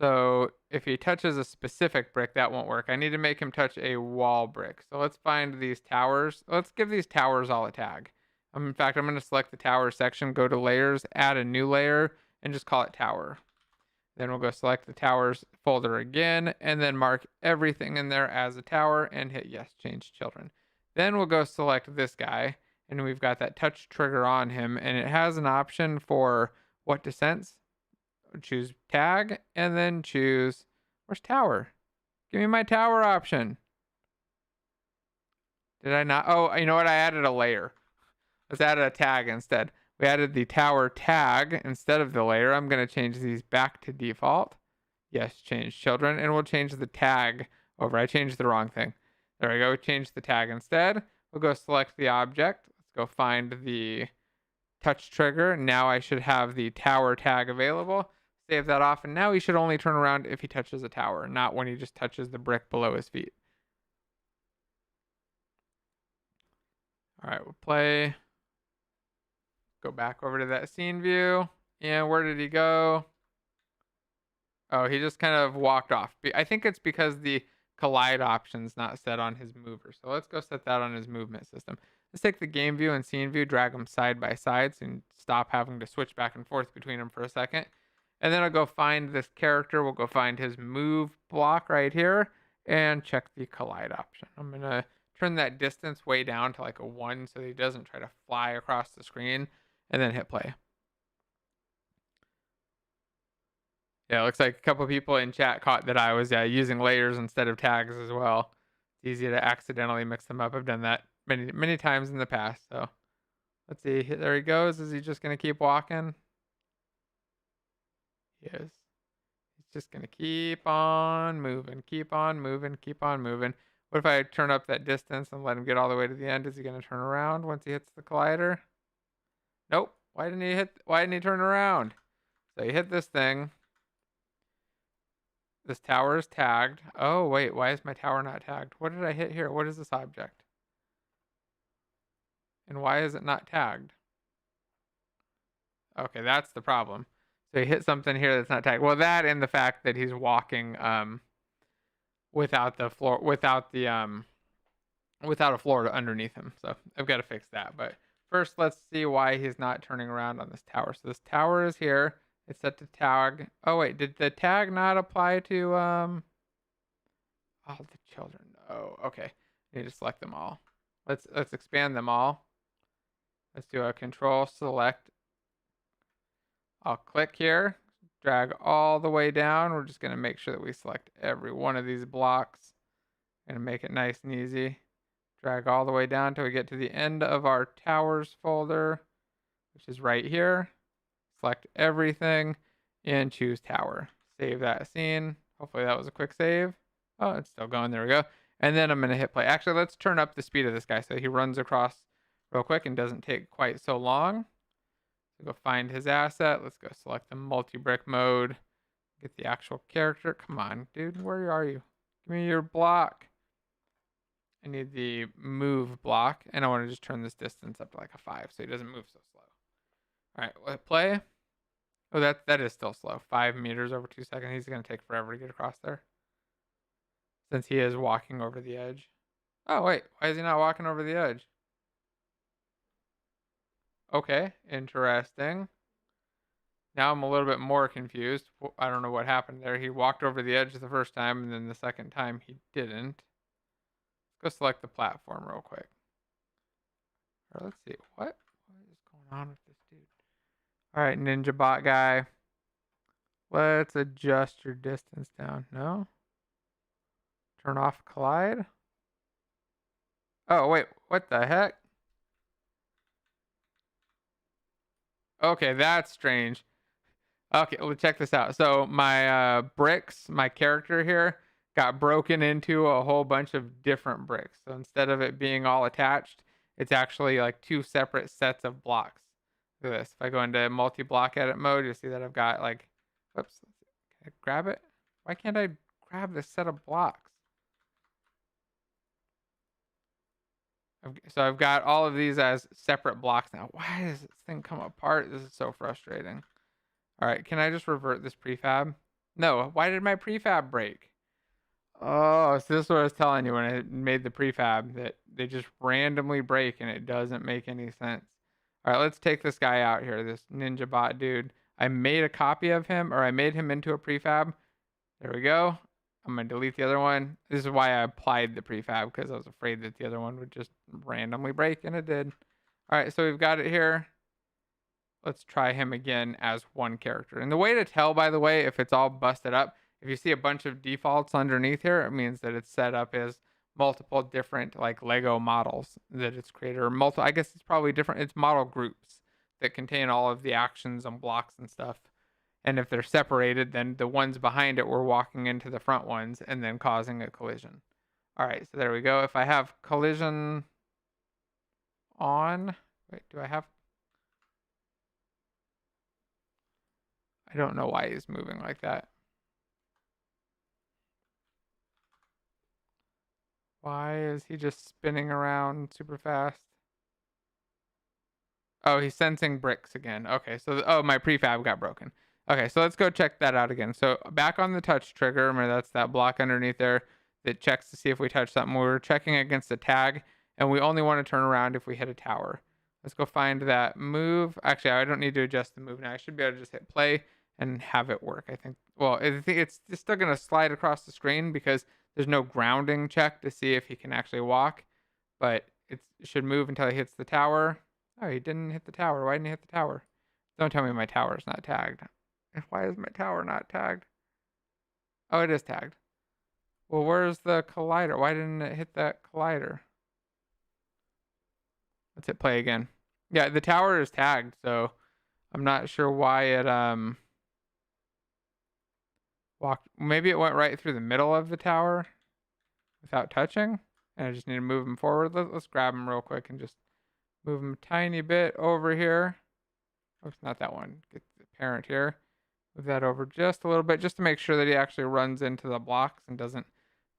So if he touches a specific brick, that won't work. I need to make him touch a wall brick. So let's find these towers. Let's give these towers all a tag. In fact, I'm going to select the tower section, go to layers, add a new layer, and just call it tower. Then we'll go select the towers folder again, and then mark everything in there as a tower, and hit yes, change children. Then we'll go select this guy, and we've got that touch trigger on him, and it has an option for what to sense. Choose tag, and then choose, where's tower? Give me my tower option. Did I not? Oh, you know what? I added a layer. Let's add a tag instead. We added the tower tag instead of the layer. I'm going to change these back to default. Yes, change children, and we'll change the tag over. I changed the wrong thing. There we go. Change the tag instead. We'll go select the object. Let's go find the touch trigger. Now I should have the tower tag available. Save that off, and now he should only turn around if he touches a tower, not when he just touches the brick below his feet. All right, we'll play. Go back over to that scene view. And where did he go? Oh, he just kind of walked off. I think it's because the collide option's not set on his mover. So let's go set that on his movement system. Let's take the game view and scene view, drag them side by side so you can stop having to switch back and forth between them for a second. And then I'll go find this character. We'll go find his move block right here and check the collide option. I'm going to turn that distance way down to like a 1 so that he doesn't try to fly across the screen, and then hit play. Yeah, it looks like a couple people in chat caught that I was using layers instead of tags as well. It's easy to accidentally mix them up. I've done that many times in the past. So let's see. There he goes. Is he just going to keep walking? He is. He's just going to keep on moving, keep on moving, keep on moving. What if I turn up that distance and let him get all the way to the end? Is he going to turn around once he hits the collider? Nope. Why didn't he turn around? So he hit this thing. This tower is tagged. Oh, wait. Why is my tower not tagged? What did I hit here? What is this object? And why is it not tagged? Okay, that's the problem. So he hit something here that's not tagged. Well, that and the fact that he's walking without the floor, without a floor underneath him. So I've got to fix that. But first, let's see why he's not turning around on this tower. So this tower is here. It's set to tag. Oh wait, did the tag not apply to all the children? Oh, okay. I need to select them all. Let's expand them all. Let's do a control select. I'll click here, drag all the way down. We're just gonna make sure that we select every one of these blocks. Gonna make it nice and easy. Drag all the way down till we get to the end of our towers folder, which is right here. Select everything and choose tower. Save that scene. Hopefully that was a quick save. Oh, it's still going. There we go. And then I'm going to hit play. Actually, let's turn up the speed of this guy so he runs across real quick and doesn't take quite so long. So go find his asset. Let's go select the multi-brick mode. Get the actual character. Come on, dude. Where are you? Give me your block. I need the move block. And I want to just turn this distance up to like a 5 so he doesn't move so slow. All right, let play. Oh, that is still slow. 5 meters over 2 seconds. He's going to take forever to get across there. Since he is walking over the edge. Oh, wait. Why is he not walking over the edge? Okay, interesting. Now I'm a little bit more confused. I don't know what happened there. He walked over the edge the first time, and then the second time he didn't. Let's go select the platform real quick. Or let's see. What is going on with this dude? All right, Ninja Bot guy. Let's adjust your distance down. No? Turn off collide. Oh, wait. What the heck? Okay, that's strange. Okay, well, check this out. So my bricks, my character here, got broken into a whole bunch of different bricks. So instead of it being all attached, it's actually like 2 separate sets of blocks. Look at this. If I go into multi-block edit mode, you'll see that I've got like, whoops, can I grab it? Why can't I grab this set of blocks? So I've got all of these as separate blocks now. Why does this thing come apart? This is so frustrating. All right, can I just revert this prefab? No, why did my prefab break? Oh, so this is what I was telling you when I made the prefab, that they just randomly break and it doesn't make any sense. All right, let's take this guy out here, this ninja bot dude. I made a copy of him, or I made him into a prefab. There we go. I'm going to delete the other one. This is why I applied the prefab, because I was afraid that the other one would just randomly break, and it did. All right, so we've got it here. Let's try him again as one character. And the way to tell, by the way, if it's all busted up, if you see a bunch of defaults underneath here, it means that it's set up as multiple different like Lego models that it's created, or I guess it's probably different. It's model groups that contain all of the actions and blocks and stuff. And if they're separated, then the ones behind it were walking into the front ones and then causing a collision. All right, so there we go. If I have collision on, wait, do I have? I don't know why he's moving like that. Why is he just spinning around super fast? Oh, he's sensing bricks again. Okay, so oh, my prefab got broken. Okay, so let's go check that out again. So back on the touch trigger, remember that's that block underneath there that checks to see if we touch something. We're checking against a tag, and we only want to turn around if we hit a tower. Let's go find that move. Actually, I don't need to adjust the move now. I should be able to just hit play and have it work, I think. Well, I think it's still going to slide across the screen because there's no grounding check to see if he can actually walk, but it should move until he hits the tower. Oh, he didn't hit the tower. Why didn't he hit the tower? Don't tell me my tower is not tagged. Why is my tower not tagged? Oh, it is tagged. Well, where's the collider? Why didn't it hit that collider? Let's hit play again. Yeah, the tower is tagged, so I'm not sure why it walked. Maybe it went right through the middle of the tower without touching, and I just need to move him forward. Let's grab him real quick and just move him a tiny bit over here. Oh, it's not that one. Get the parent here. Move that over just a little bit, just to make sure that he actually runs into the blocks and doesn't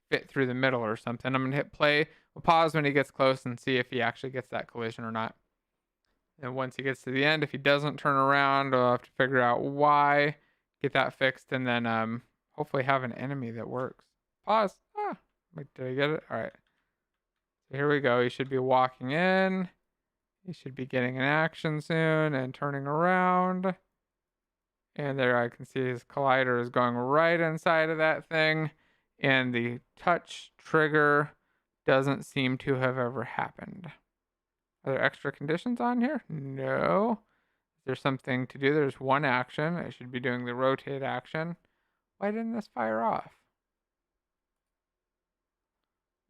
fit through the middle or something. I'm going to hit play. We'll pause when he gets close and see if he actually gets that collision or not. And once he gets to the end, if he doesn't turn around, we'll have to figure out why, get that fixed, and then hopefully have an enemy that works. Pause. Ah, wait, did I get it? All right. So here we go. He should be walking in. He should be getting an action soon and turning around. And there I can see his collider is going right inside of that thing. And the touch trigger doesn't seem to have ever happened. Are there extra conditions on here? No. Is there something to do? There's one action. I should be doing the rotate action. Why didn't this fire off?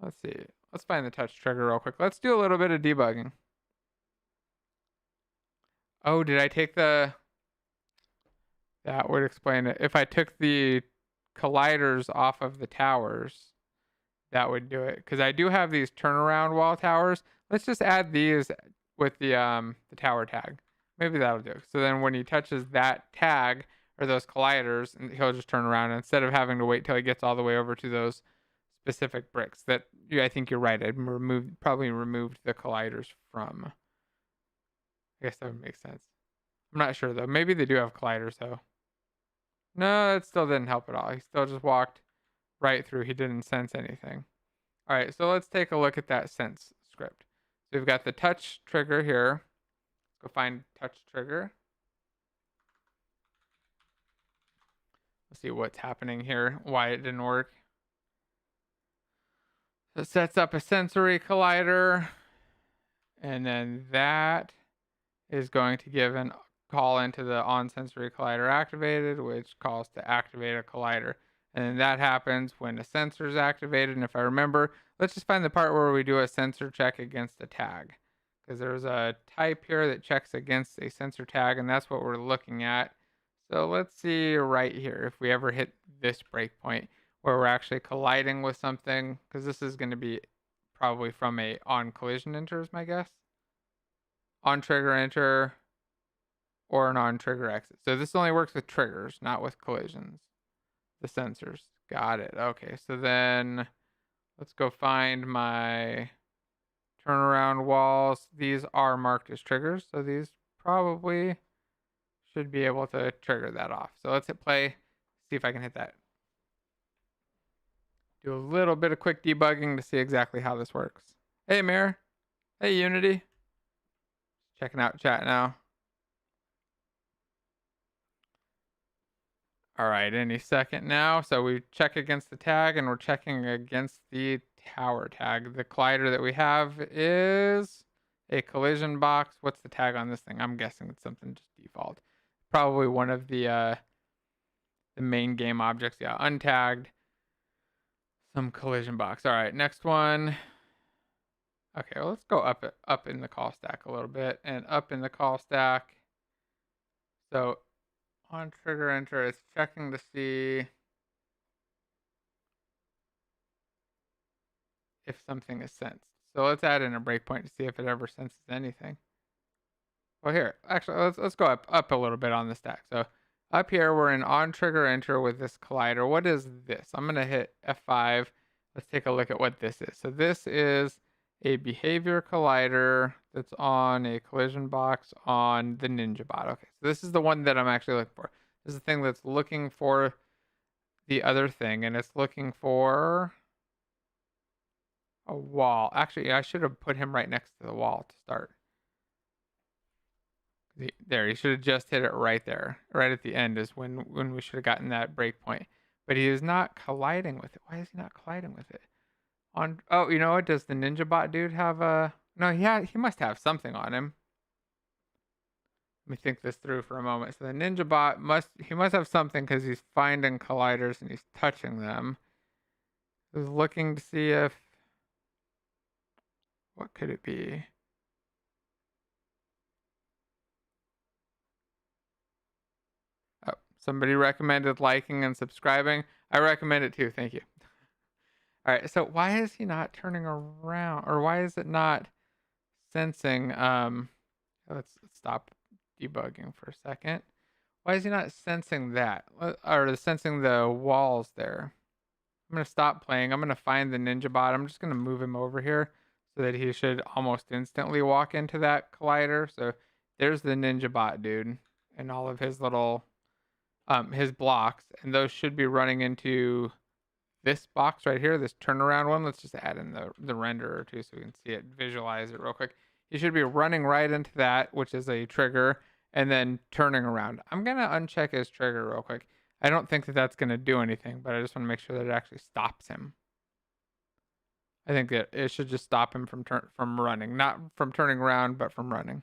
Let's see. Let's find the touch trigger real quick. Let's do a little bit of debugging. Oh, did I take the... That would explain it. If I took the colliders off of the towers, that would do it. Because I do have these turnaround wall towers. Let's just add these with the tower tag. Maybe that'll do. So then when he touches that tag or those colliders, he'll just turn around. And instead of having to wait till he gets all the way over to those specific bricks that I think you're right. I probably removed the colliders from. I guess that would make sense. I'm not sure though. Maybe they do have colliders though. No, that still didn't help at all. He still just walked right through. He didn't sense anything. All right, so let's take a look at that sense script. So we've got the touch trigger here. Let's go find touch trigger. Let's see what's happening here, why it didn't work. So it sets up a sensory collider, and then that is going to give a call into the onSensory collider activated, which calls to activate a collider. And then that happens when a sensor is activated. And if I remember, let's just find the part where we do a sensor check against a tag. Because there's a type here that checks against a sensor tag, and that's what we're looking at. So let's see right here if we ever hit this breakpoint where we're actually colliding with something, because this is going to be probably from a on collision enter is my guess. On trigger enter or an on trigger exit. So this only works with triggers, not with collisions. The sensors. Got it. Okay, so then let's go find my turnaround walls. These are marked as triggers, so these probably should be able to trigger that off. So let's hit play, see if I can hit that. Do a little bit of quick debugging to see exactly how this works. Hey, Mirror. Hey, Unity. Checking out chat now. All right, any second now. So we check against the tag and we're checking against the tower tag. The collider that we have is a collision box. What's the tag on this thing? I'm guessing it's something just default. Probably one of the main game objects. Yeah, untagged. Some collision box. All right, next one. Okay, well, let's go up in the call stack a little bit and up in the call stack. So on trigger enter, it's checking to see if something is sensed. So let's add in a breakpoint to see if it ever senses anything. Well, here, actually, let's go up a little bit on the stack. So up here, we're in on trigger enter with this collider. What is this? I'm gonna hit F5. Let's take a look at what this is. So this is a behavior collider that's on a collision box on the NinjaBot. Okay, so this is the one that I'm actually looking for. This is the thing that's looking for the other thing, and it's looking for a wall. Actually, I should have put him right next to the wall to start. There, he should have just hit it right there. Right at the end is when we should have gotten that breakpoint. But he is not colliding with it. Why is he not colliding with it? Oh, you know what? Does the NinjaBot dude have a... No, he must have something on him. Let me think this through for a moment. So the NinjaBot must have something because he's finding colliders and he's touching them. He's looking to see if... What could it be? Oh, somebody recommended liking and subscribing. I recommend it too. Thank you. All right, so why is he not turning around, or why is it not sensing? Let's stop debugging for a second. Why is he not sensing that, or sensing the walls there? I'm gonna stop playing. I'm gonna find the NinjaBot. I'm just gonna move him over here so that he should almost instantly walk into that collider. So there's the NinjaBot dude and all of his little his blocks, and those should be running into this box right here, this turnaround one. Let's just add in the renderer too so we can see it, visualize it real quick. You should be running right into that, which is a trigger, and then turning around. I'm going to uncheck his trigger real quick. I don't think that that's going to do anything, but I just want to make sure that it actually stops him. I think that it should just stop him from running, not from turning around, but from running.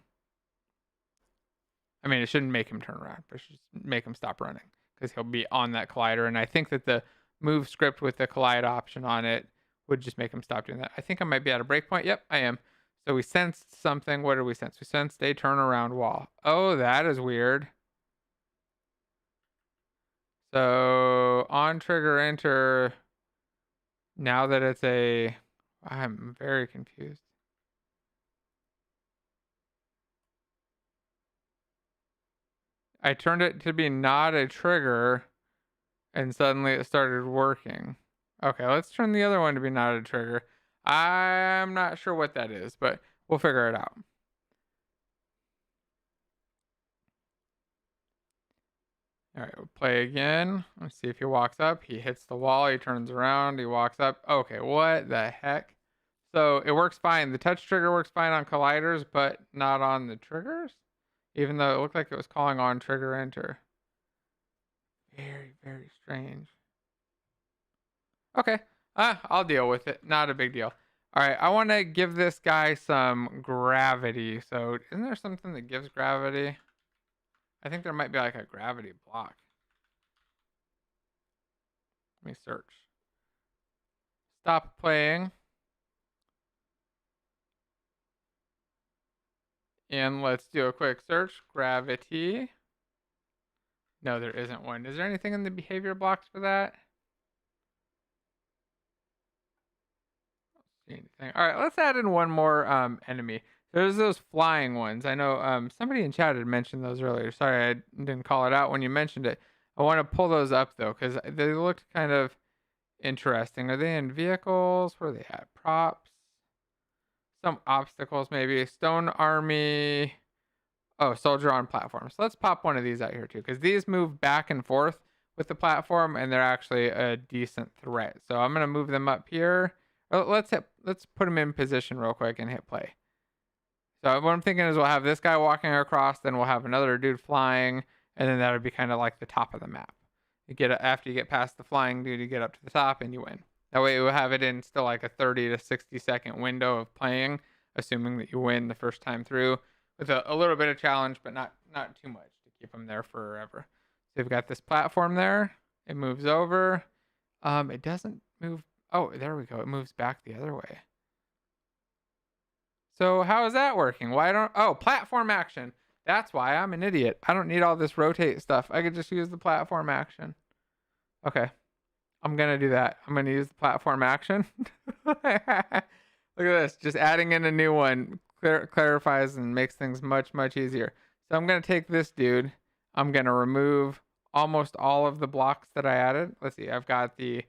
I mean, it shouldn't make him turn around, but it should make him stop running because he'll be on that collider. And I think that the move script with the collide option on it would just make him stop doing that. I think I might be at a breakpoint. Yep, I am. So we sensed something. What did we sense? We sensed a turnaround wall. Oh, that is weird. So on trigger enter, now that it's I'm very confused. I turned it to be not a trigger, and suddenly it started working. Okay, let's turn the other one to be not a trigger. I'm not sure what that is, but we'll figure it out. All right, we'll play again. Let's see if he walks up. He hits the wall. He turns around. He walks up. Okay, what the heck? So it works fine. The touch trigger works fine on colliders, but not on the triggers? Even though it looked like it was calling on trigger enter. Very, very strange. Okay, I'll deal with it. Not a big deal. All right, I want to give this guy some gravity. So isn't there something that gives gravity? I think there might be like a gravity block. Let me search. Stop playing. And let's do a quick search. Gravity. No, there isn't one. Is there anything in the behavior blocks for that? See anything. All right, let's add in one more enemy. There's those flying ones. I know somebody in chat had mentioned those earlier. Sorry, I didn't call it out when you mentioned it. I want to pull those up though, because they looked kind of interesting. Are they in vehicles? Where are they at? Props. Some obstacles maybe. Stone army. Oh, soldier on platforms. Let's pop one of these out here too, because these move back and forth with the platform, and they're actually a decent threat. So I'm gonna move them up here. Let's put them in position real quick and hit play. So what I'm thinking is we'll have this guy walking across, then we'll have another dude flying, and then that would be kind of like the top of the map. After you get past the flying dude, you get up to the top and you win. That way we'll have it in still like a 30 to 60 second window of playing, assuming that you win the first time through, with a little bit of challenge, but not too much to keep them there forever. So we've got this platform there. It moves over. It doesn't move. Oh, there we go. It moves back the other way. So how is that working? Platform action. That's why I'm an idiot. I don't need all this rotate stuff. I could just use the platform action. Okay. I'm going to do that. I'm going to use the platform action. Look at this. Just adding in a new one clarifies and makes things much, much easier. So I'm going to take this dude. I'm going to remove almost all of the blocks that I added. Let's see. I've got the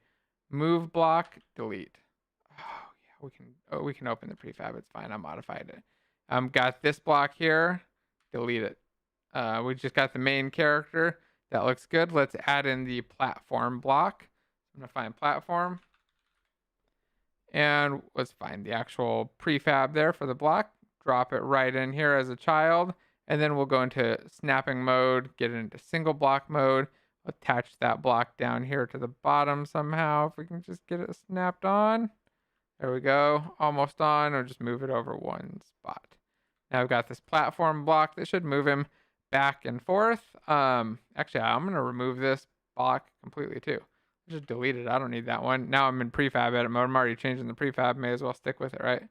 move block, delete. Oh, yeah, we can open the prefab. It's fine. I modified it. Got this block here. Delete it. We just got the main character. That looks good. Let's add in the platform block. I'm going to find platform. And let's find the actual prefab there for the block. Drop it right in here as a child. And then we'll go into snapping mode, get it into single block mode. Attach that block down here to the bottom somehow. If we can just get it snapped on. There we go. Almost on. Or just move it over one spot. Now I've got this platform block that should move him back and forth. Actually, I'm going to remove this block completely too. Just delete it. I don't need that one. Now I'm in prefab edit mode. I'm already changing the prefab. May as well stick with it, right?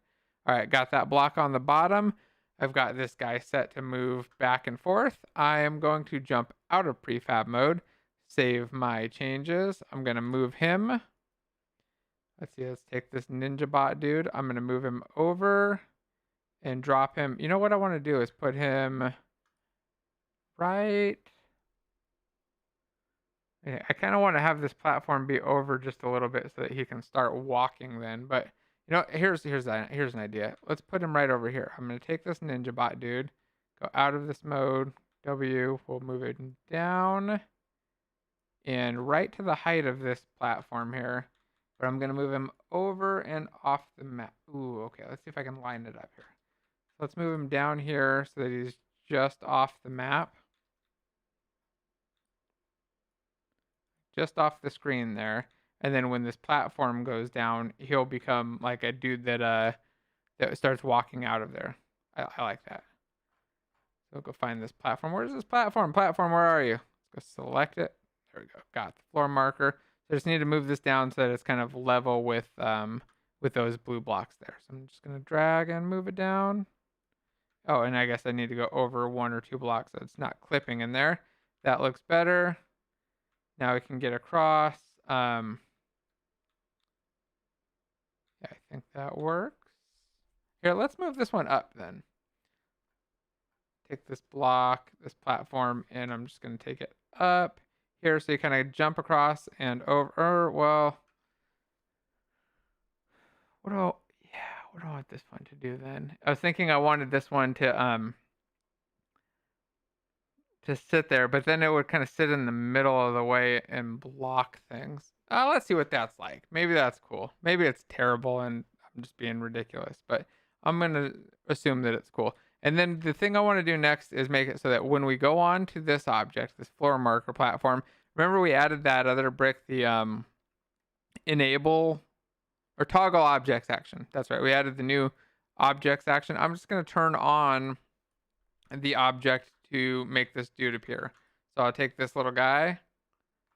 All right, got that block on the bottom. I've got this guy set to move back and forth. I am going to jump out of prefab mode, save my changes. I'm going to move him. Let's see, let's take this ninja bot dude. I'm going to move him over and drop him. You know what I want to do is put him right. I kind of want to have this platform be over just a little bit so that he can start walking then. But you know, here's an idea. Let's put him right over here. I'm going to take this ninja bot dude, go out of this mode. W, we'll move it down and right to the height of this platform here. But I'm going to move him over and off the map. Ooh, okay. Let's see if I can line it up here. Let's move him down here so that he's just off the map. Just off the screen there. And then when this platform goes down, he'll become like a dude that starts walking out of there. I like that. So we'll go find this platform. Where's this platform? Platform, where are you? Let's go select it. There we go. Got the floor marker. So I just need to move this down so that it's kind of level with those blue blocks there. So I'm just gonna drag and move it down. Oh, and I guess I need to go over 1 or 2 blocks so it's not clipping in there. That looks better. Now we can get across. Yeah, I think that works. Here, let's move this one up then. Take this block, this platform, and I'm just going to take it up here so you kind of jump across and over. Well, what do I want this one to do then? I was thinking I wanted this one to sit there, but then it would kind of sit in the middle of the way and block things. Let's see what that's like. Maybe that's cool. Maybe it's terrible and I'm just being ridiculous, but I'm going to assume that it's cool. And then the thing I want to do next is make it so that when we go on to this object, this floor marker platform, remember we added that other brick, the enable or toggle objects action. That's right. We added the new objects action. I'm just going to turn on the object to make this dude appear. So I'll take this little guy,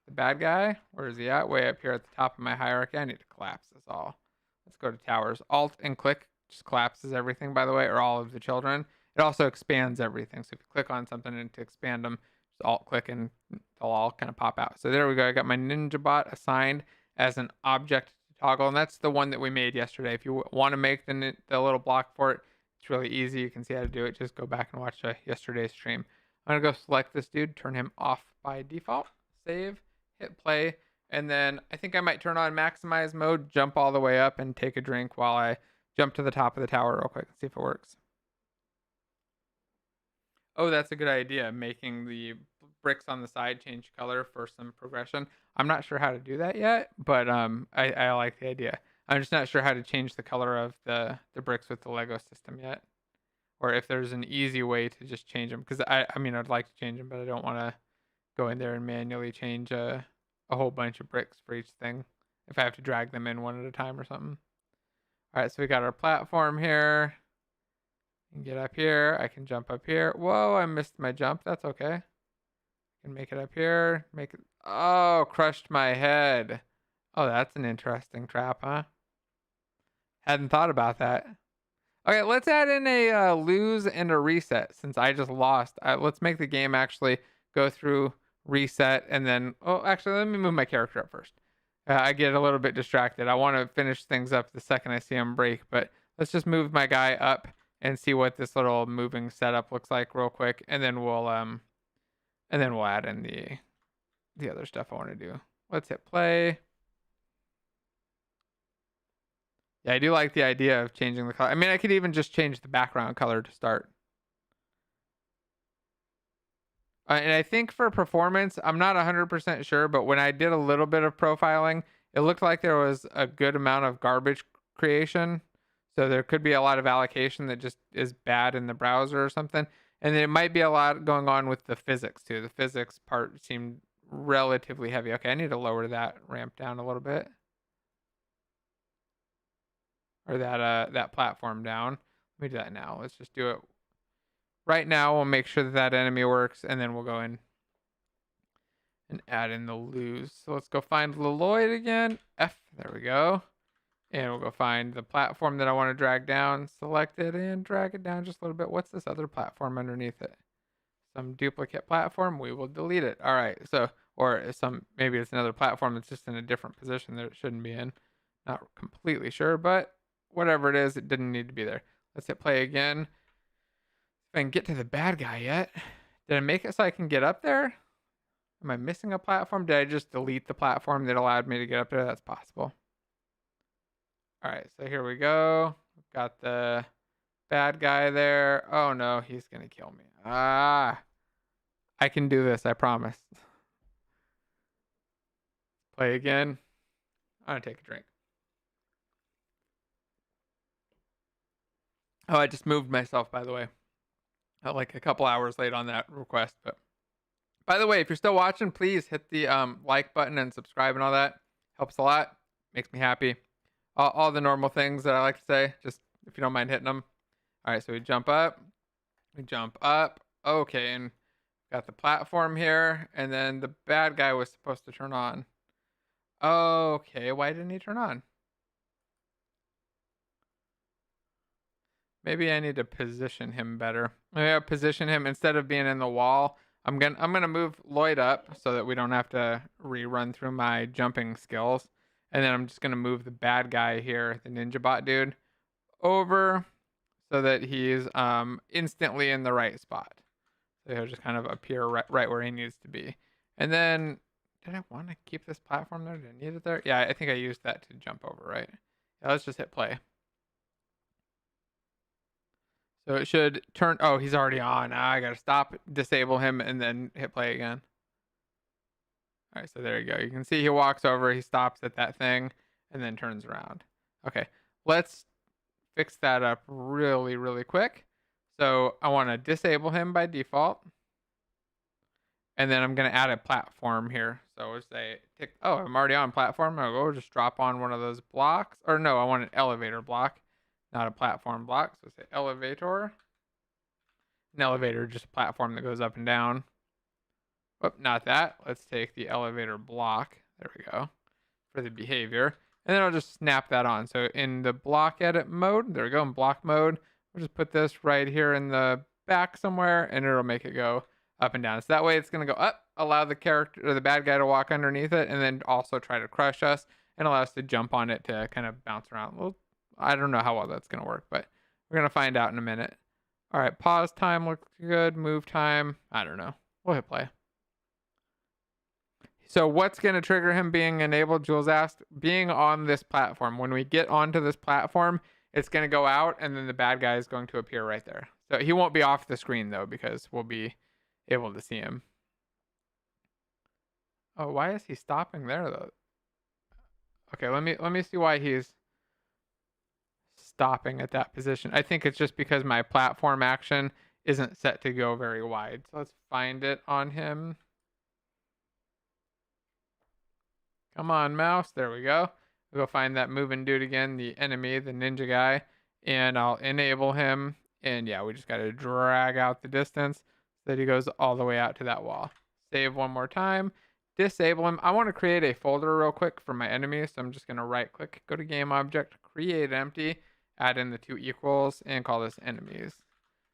the bad guy. Where is he at? Way up here at the top of my hierarchy. I need to collapse this all. Let's go to towers. Alt and click just collapses everything, by the way, or all of the children. It also expands everything. So if you click on something and to expand them, just alt click and they'll all kind of pop out. So there we go. I got my ninja bot assigned as an object to toggle, and that's the one that we made yesterday. If you want to make the little block for it, it's really easy. You can see how to do it. Just go back and watch yesterday's stream. I'm going to go select this dude, turn him off by default, save, hit play, and then I think I might turn on maximize mode, jump all the way up, and take a drink while I jump to the top of the tower real quick and see if it works. Oh, that's a good idea, making the bricks on the side change color for some progression. I'm not sure how to do that yet, but I like the idea. I'm just not sure how to change the color of the bricks with the Lego system yet. Or if there's an easy way to just change them. Because I mean, I'd like to change them, but I don't want to go in there and manually change a whole bunch of bricks for each thing. If I have to drag them in one at a time or something. All right, so we got our platform here. I can get up here. I can jump up here. Whoa, I missed my jump. That's okay. I can make it up here. Make it. Oh, crushed my head. Oh, that's an interesting trap, huh? Hadn't thought about that. Okay, let's add in a lose and a reset since I just lost. Let's make the game actually go through reset and then... Oh, actually, let me move my character up first. I get a little bit distracted. I want to finish things up the second I see him break, but let's just move my guy up and see what this little moving setup looks like real quick, and then we'll add in the other stuff I want to do. Let's hit play. Yeah, I do like the idea of changing the color. I mean, I could even just change the background color to start. And I think for performance, I'm not 100% sure, but when I did a little bit of profiling, it looked like there was a good amount of garbage creation. So there could be a lot of allocation that just is bad in the browser or something. And then it might be a lot going on with the physics too. The physics part seemed relatively heavy. Okay, I need to lower that ramp down a little bit. Or that platform down. Let me do that now. Let's just do it right now. We'll make sure that enemy works, and then we'll go in and add in the lose. So let's go find Lloyd again. F, there we go. And we'll go find the platform that I want to drag down. Select it and drag it down just a little bit. What's this other platform underneath it? Some duplicate platform. We will delete it. All right. So, or maybe it's another platform that's just in a different position that it shouldn't be in. Not completely sure, but whatever it is, it didn't need to be there. Let's hit play again. If I can get to the bad guy yet. Did I make it so I can get up there? Am I missing a platform? Did I just delete the platform that allowed me to get up there? That's possible. All right, so here we go. We've got the bad guy there. Oh no, he's gonna kill me. I can do this, I promise. Play again. I'm gonna take a drink. Oh, I just moved myself, by the way. like a couple hours late on that request. But by the way, if you're still watching, please hit the like button and subscribe and all that. Helps a lot. Makes me happy. All the normal things that I like to say. Just if you don't mind hitting them. All right, so we jump up. We jump up. Okay, and got the platform here, and then the bad guy was supposed to turn on. Okay, why didn't he turn on? Maybe I need to position him better. Maybe I position him instead of being in the wall. I'm gonna move Lloyd up so that we don't have to rerun through my jumping skills. And then I'm just gonna move the bad guy here, the ninja bot dude, over so that he's instantly in the right spot. So he'll just kind of appear right where he needs to be. And then, did I want to keep this platform there? Did I need it there? Yeah, I think I used that to jump over, right? Yeah, let's just hit play. So it should turn. Oh, he's already on. I gotta stop, disable him, and then hit play again. All right, so there you go. You can see he walks over, he stops at that thing, and then turns around. Okay, let's fix that up really, really quick. So I want to disable him by default. And then I'm going to add a platform here. So we'll say, oh, I'm already on platform. I'll go just drop on one of those blocks. Or no, I want an elevator block, not a platform block. So say elevator. An elevator, just a platform that goes up and down. Whoop, not that. Let's take the elevator block. There we go. For the behavior. And then I'll just snap that on. So in the block edit mode, there we go, in block mode, we'll just put this right here in the back somewhere, and it'll make it go up and down. So that way it's going to go up, allow the character or the bad guy to walk underneath it, and then also try to crush us and allow us to jump on it to kind of bounce around. Well, I don't know how well that's going to work, but we're going to find out in a minute. All right, pause time looks good. Move time, I don't know. We'll hit play. So what's going to trigger him being enabled, Jules asked? Being on this platform. When we get onto this platform, it's going to go out, and then the bad guy is going to appear right there. So he won't be off the screen, though, because we'll be able to see him. Oh, why is he stopping there, though? Okay, let me see why he's stopping at that position. I think it's just because my platform action isn't set to go very wide. So let's find it on him. Come on, mouse. There we go. We'll go find that moving dude again, the enemy, the ninja guy, and I'll enable him. And yeah, we just got to drag out the distance so that he goes all the way out to that wall. Save one more time. Disable him. I want to create a folder real quick for my enemies. So I'm just going to right click, go to game object, create empty, add in the 2 equals, and call this enemies.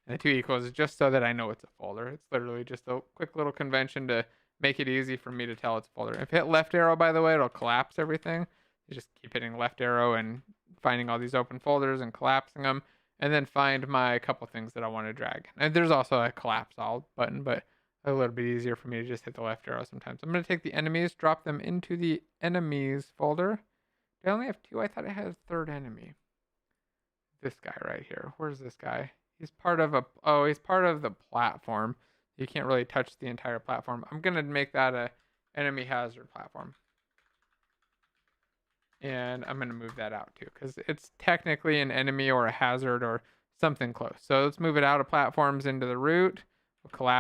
And the 2 equals is just so that I know it's a folder. It's literally just a quick little convention to make it easy for me to tell it's a folder. If you hit left arrow, by the way, it'll collapse everything. You just keep hitting left arrow and finding all these open folders and collapsing them, and then find my couple things that I want to drag. And there's also a collapse all button, but a little bit easier for me to just hit the left arrow sometimes. I'm going to take the enemies, drop them into the enemies folder. Do I only have 2? I thought I had a 3rd enemy. This guy right here. Where's this guy? He's part of he's part of the platform. You can't really touch the entire platform. I'm going to make that a enemy hazard platform. And I'm going to move that out too, because it's technically an enemy or a hazard or something close. So let's move it out of platforms into the root. We'll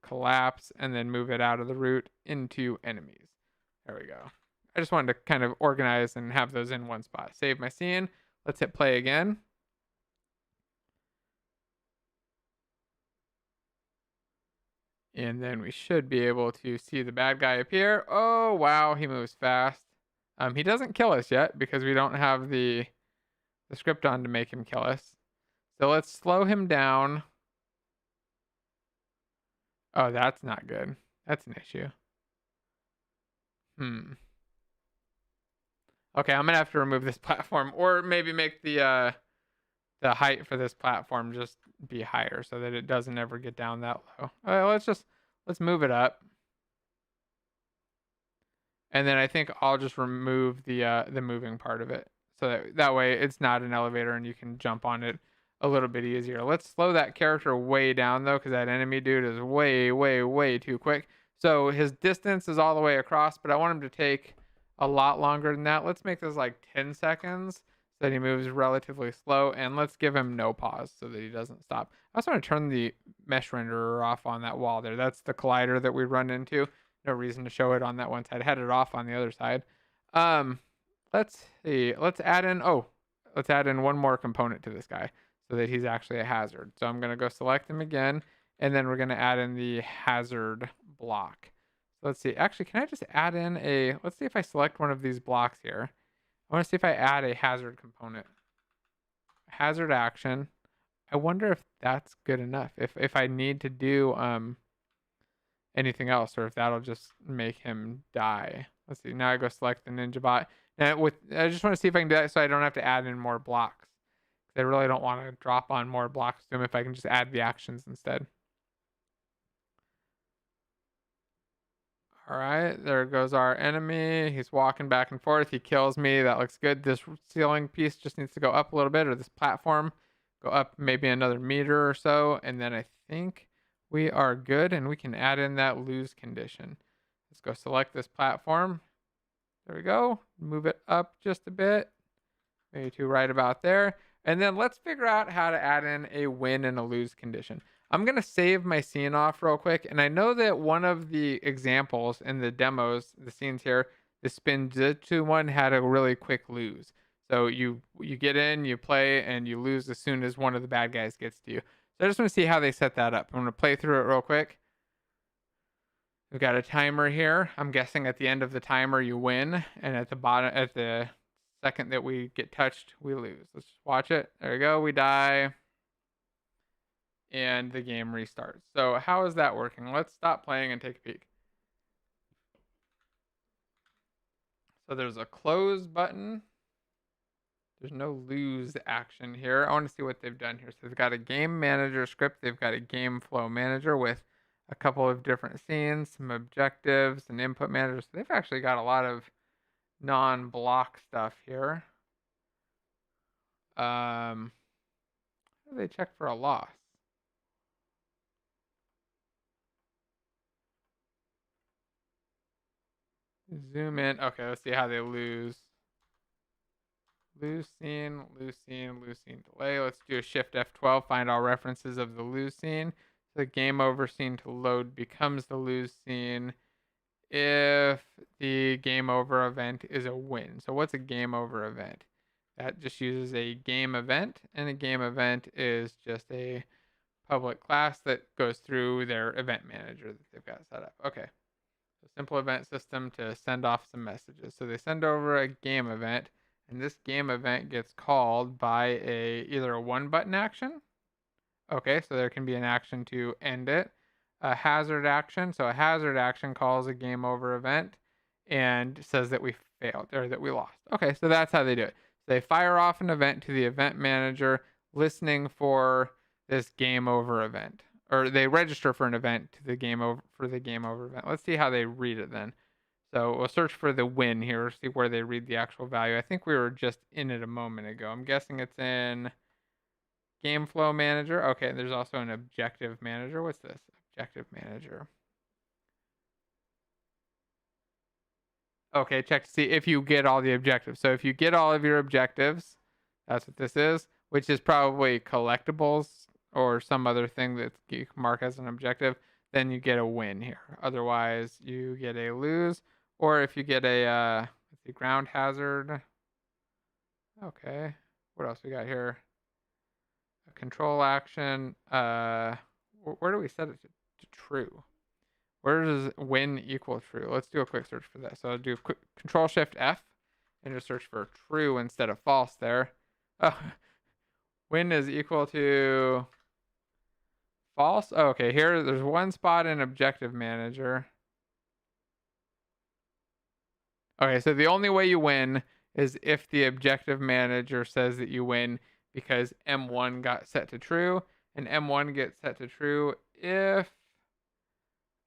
collapse, and then move it out of the root into enemies. There we go. I just wanted to kind of organize and have those in one spot. Save my scene. Let's hit play again. And then we should be able to see the bad guy appear. Oh, wow, he moves fast. He doesn't kill us yet because we don't have the script on to make him kill us. So let's slow him down. Oh, that's not good. That's an issue. Okay, I'm gonna have to remove this platform, or maybe make the height for this platform just be higher so that it doesn't ever get down that low. Let's move it up. And then I think I'll just remove the moving part of it, so that way it's not an elevator and you can jump on it a little bit easier. Let's slow that character way down though, because that enemy dude is way too quick. So his distance is all the way across, but I want him to take a lot longer than that. Let's make this like 10 seconds so that he moves relatively slow, and let's give him no pause so that he doesn't stop. I also want to turn the mesh renderer off on that wall there. That's the collider that we run into. No reason to show it on that one side. I had it off on the other side. Um, let's see. Let's add in one more component to this guy so that he's actually a hazard. So I'm gonna go select him again, and then we're gonna add in the hazard block. So let's see. Actually, can I just add in let's see if I select one of these blocks here. I want to see if I add a hazard component. Hazard action. I wonder if that's good enough. If I need to do anything else, or if that'll just make him die. Let's see. Now I go select the ninja bot. Now I just want to see if I can do that so I don't have to add in more blocks. I really don't want to drop on more blocks to him if I can just add the actions instead. All right, there goes our enemy. He's walking back and forth. He kills me. That looks good. This ceiling piece just needs to go up a little bit, or this platform go up maybe another meter or so, and then I think we are good, and we can add in that lose condition. Let's go select this platform. There we go. Move it up just a bit, maybe to right about there, and then let's figure out how to add in a win and a lose condition. I'm going to save my scene off real quick. And I know that one of the examples in the demos, the scenes here, the Spinjitzu one had a really quick lose. So you get in, you play, and you lose as soon as one of the bad guys gets to you. So I just want to see how they set that up. I'm going to play through it real quick. We've got a timer here. I'm guessing at the end of the timer you win, and at the second that we get touched, we lose. Let's just watch it. There we go. We die. And the game restarts. So how is that working? Let's stop playing and take a peek. So there's a close button. There's no lose action here. I want to see what they've done here. So they've got a game manager script. They've got a game flow manager with a couple of different scenes, some objectives, and input managers. So they've actually got a lot of non-block stuff here. How do they check for a loss? Zoom in. Okay, let's see how they lose. Lose scene, lose scene, lose scene delay. Let's do a shift F12, find all references of the lose scene. So the game over scene to load becomes the lose scene if the game over event is a win. So what's a game over event? That just uses a game event, and a game event is just a public class that goes through their event manager that they've got set up. Okay. So simple event system to send off some messages. So they send over a game event, and this game event gets called by either a one button action. Okay, so there can be an action to end it. A hazard action. So a hazard action calls a game over event and says that we failed or that we lost. Okay, so that's how they do it. So they fire off an event to the event manager, listening for this game over event, or they register for an event to the game over event. Let's see how they read it then. So we'll search for the win here, see where they read the actual value. I think we were just in it a moment ago. I'm guessing it's in game flow manager. Okay, there's also an objective manager. What's this? Objective manager. Okay, check to see if you get all the objectives. So if you get all of your objectives, that's what this is, which is probably collectibles or some other thing that you can mark as an objective, then you get a win here. Otherwise, you get a lose. Or if you get a let's see, ground hazard. Okay, what else we got here? A control action. Where do we set it to true? Where does win equal true? Let's do a quick search for that. So I'll do quick Control Shift F and just search for true instead of false there. Oh, win is equal to false. Oh, okay, here there's one spot in Objective Manager. Okay, so the only way you win is if the Objective Manager says that you win because M1 got set to true, and M1 gets set to true if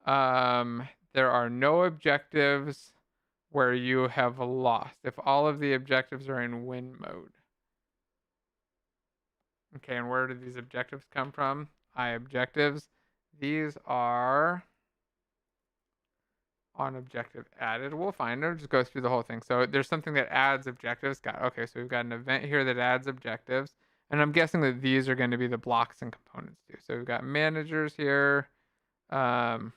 there are no objectives where you have lost. If all of the objectives are in win mode. Okay, and where do these objectives come from? Objectives. These are on objective added. We'll find it. Just go through the whole thing. So there's something that adds objectives. Okay, so we've got an event here that adds objectives. And I'm guessing that these are going to be the blocks and components too. So we've got managers here. Find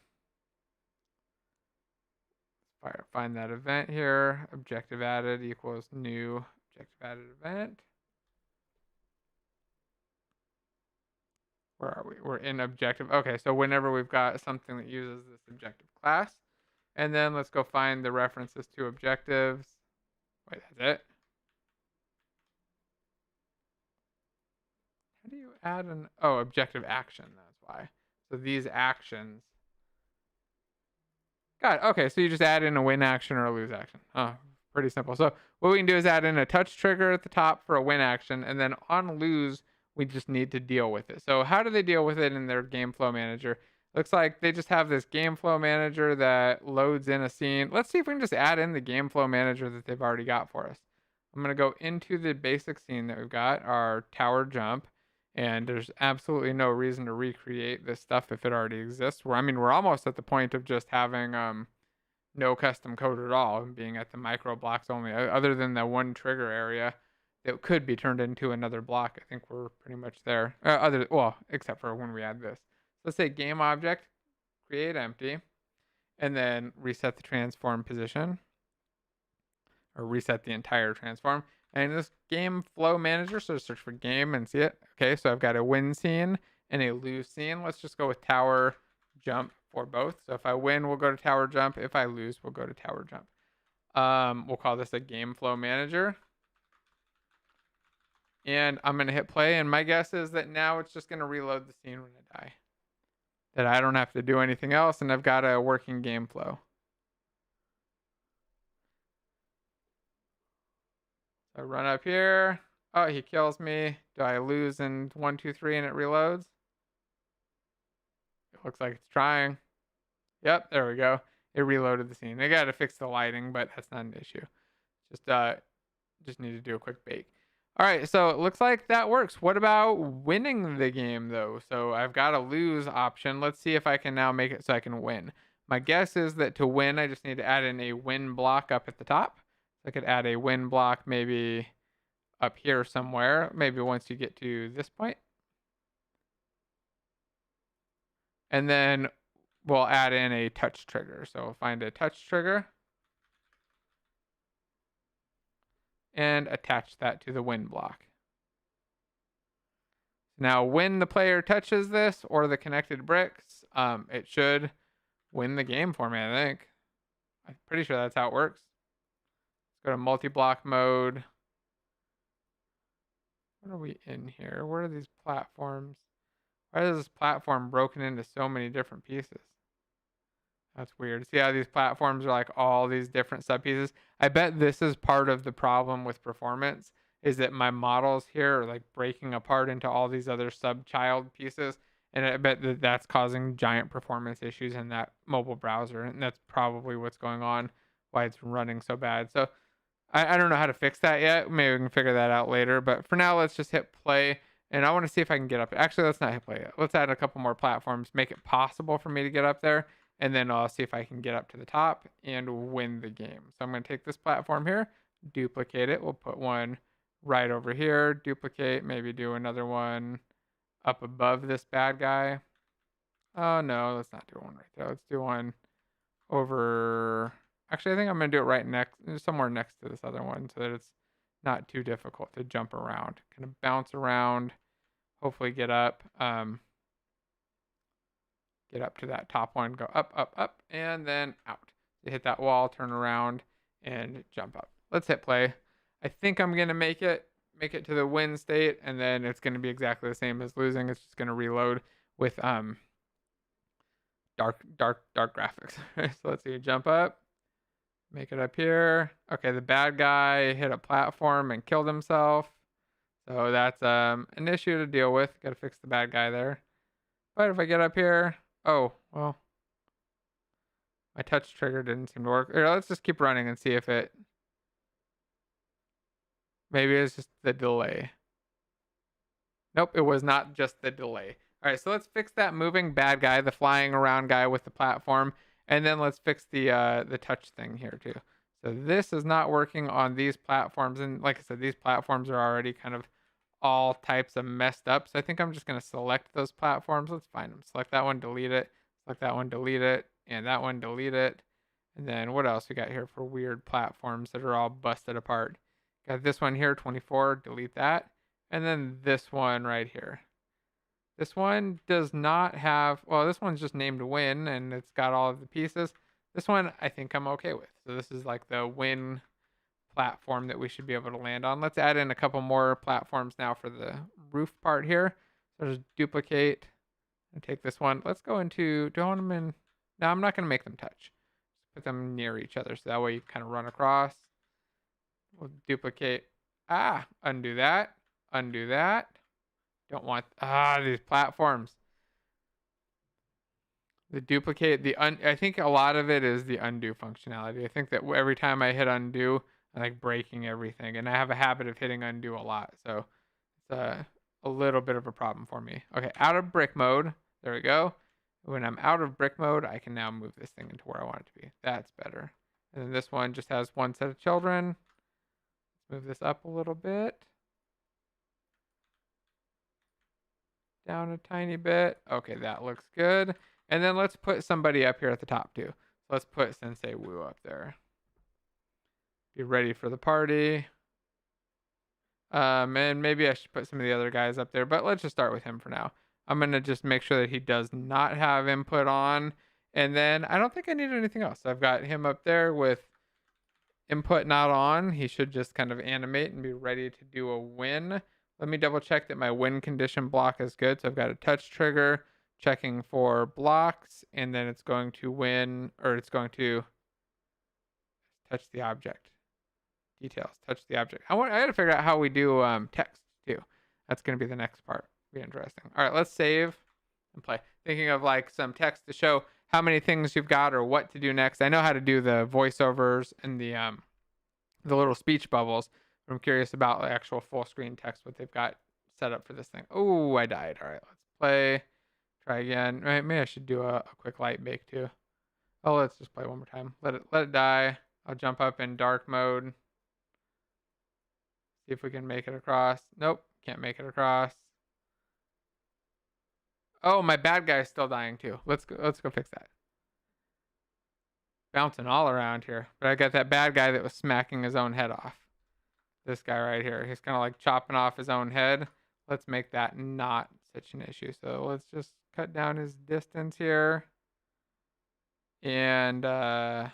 that event here. Objective added equals new objective added event. Where are we? We're in objective. Okay, so whenever we've got something that uses this objective class, and then let's go find the references to objectives. Wait, that's it? How do you add an, oh, objective action, that's why. So these actions. Got it. Okay, so you just add in a win action or a lose action. Oh, pretty simple. So what we can do is add in a touch trigger at the top for a win action, and then on lose, we just need to deal with it. So how do they deal with it in their game flow manager? Looks like they just have this game flow manager that loads in a scene. Let's see if we can just add in the game flow manager that they've already got for us. I'm going to go into the basic scene that we've got, our tower jump, and there's absolutely no reason to recreate this stuff if it already exists. We're almost at the point of just having no custom code at all and being at the micro blocks only, other than the one trigger area that could be turned into another block. I think we're pretty much there. Except for when we add this. Let's say game object, create empty, and then reset the transform position, or reset the entire transform. And this game flow manager, so search for game and see it. Okay, so I've got a win scene and a lose scene. Let's just go with tower jump for both. So if I win, we'll go to tower jump. If I lose, we'll go to tower jump. We'll call this a game flow manager. And I'm going to hit play. And my guess is that now it's just going to reload the scene when I die. That I don't have to do anything else. And I've got a working game flow. So I run up here. Oh, he kills me. Do I lose in 1, 2, 3 and it reloads? It looks like it's trying. Yep, there we go. It reloaded the scene. I got to fix the lighting, but that's not an issue. Just need to do a quick bake. All right, so it looks like that works. What about winning the game, though? So I've got a lose option. Let's see if I can now make it so I can win. My guess is that to win, I just need to add in a win block up at the top. So I could add a win block maybe up here somewhere, maybe once you get to this point. And then we'll add in a touch trigger. So we'll find a touch trigger and attach that to the win block. Now, when the player touches this or the connected bricks, it should win the game for me, I think. I'm pretty sure that's how it works. Let's go to multi-block mode. What are we in here? Where are these platforms? Why is this platform broken into so many different pieces? That's weird. See how these platforms are like all these different sub pieces? I bet this is part of the problem with performance, is that my models here are like breaking apart into all these other sub-child pieces. And I bet that that's causing giant performance issues in that mobile browser. And that's probably what's going on, why it's running so bad. So I don't know how to fix that yet. Maybe we can figure that out later. But for now, let's just hit play. And I want to see if I can get up. Actually, let's not hit play yet. Let's add a couple more platforms, make it possible for me to get up there. And then I'll see if I can get up to the top and win the game. So I'm going to take this platform here, duplicate it. We'll put one right over here, duplicate, maybe do another one up above this bad guy. Oh, no, let's not do one right there. Let's do one over. Actually, I think I'm going to do it right next, somewhere next to this other one so that it's not too difficult to jump around. Kind of bounce around, hopefully get up. Get up to that top one, go up, up, up, and then out. You hit that wall, turn around, and jump up. Let's hit play. I think I'm going to make it to the win state, and then it's going to be exactly the same as losing. It's just going to reload with dark graphics. So let's see, jump up, make it up here. Okay, the bad guy hit a platform and killed himself. So that's an issue to deal with. Got to fix the bad guy there. But if I get up here, oh, well, my touch trigger didn't seem to work. Here, let's just keep running and see if it, maybe it's just the delay. Nope, it was not just the delay. All right, so let's fix that moving bad guy, the flying around guy with the platform. And then let's fix the touch thing here too. So this is not working on these platforms. And like I said, these platforms are already kind of all types of messed up. So I think I'm just going to select those platforms. Let's find them. Select that one, delete it. Select that one, delete it. And that one, delete it. And then what else we got here for weird platforms that are all busted apart? Got this one here, 24, delete that. And then this one right here. This one does not have, well, this one's just named Win and it's got all of the pieces. This one I think I'm okay with. So this is like the Win platform that we should be able to land on. Let's add in a couple more platforms now for the roof part here. So just duplicate and take this one. Let's go into, do I want them in? No, I'm not going to make them touch. Put them near each other so that way you kind of run across. We'll duplicate. Undo that. Undo that. Don't want these platforms. The duplicate, I think a lot of it is the undo functionality. I think that every time I hit undo, I'm like breaking everything, and I have a habit of hitting undo a lot, so it's a little bit of a problem for me. Okay, out of brick mode. There we go. When I'm out of brick mode, I can now move this thing into where I want it to be. That's better. And then this one just has one set of children. Let's move this up a little bit. Down a tiny bit. Okay, that looks good. And then let's put somebody up here at the top too. So let's put Sensei Wu up there. Be ready for the party. And maybe I should put some of the other guys up there, but let's just start with him for now. I'm going to just make sure that he does not have input on. And then I don't think I need anything else. I've got him up there with input not on. He should just kind of animate and be ready to do a win. Let me double check that my win condition block is good. So I've got a touch trigger, checking for blocks, and then it's going to win, or it's going to touch the object. Details, touch the object. I got to figure out how we do text too. That's going to be the next part. Be interesting. All right, let's save and play. Thinking of like some text to show how many things you've got or what to do next. I know how to do the voiceovers and the little speech bubbles. I'm curious about the actual full screen text, what they've got set up for this thing. Oh, I died. All right, let's play. Try again. Right, maybe I should do a quick light bake too. Oh, let's just play one more time. Let it die. I'll jump up in dark mode. See if we can make it across. Nope, can't make it across. Oh, my bad guy's still dying too. Let's go fix that. Bouncing all around here. But I got that bad guy that was smacking his own head off. This guy right here. He's kind of like chopping off his own head. Let's make that not such an issue. So let's just cut down his distance here. And yeah,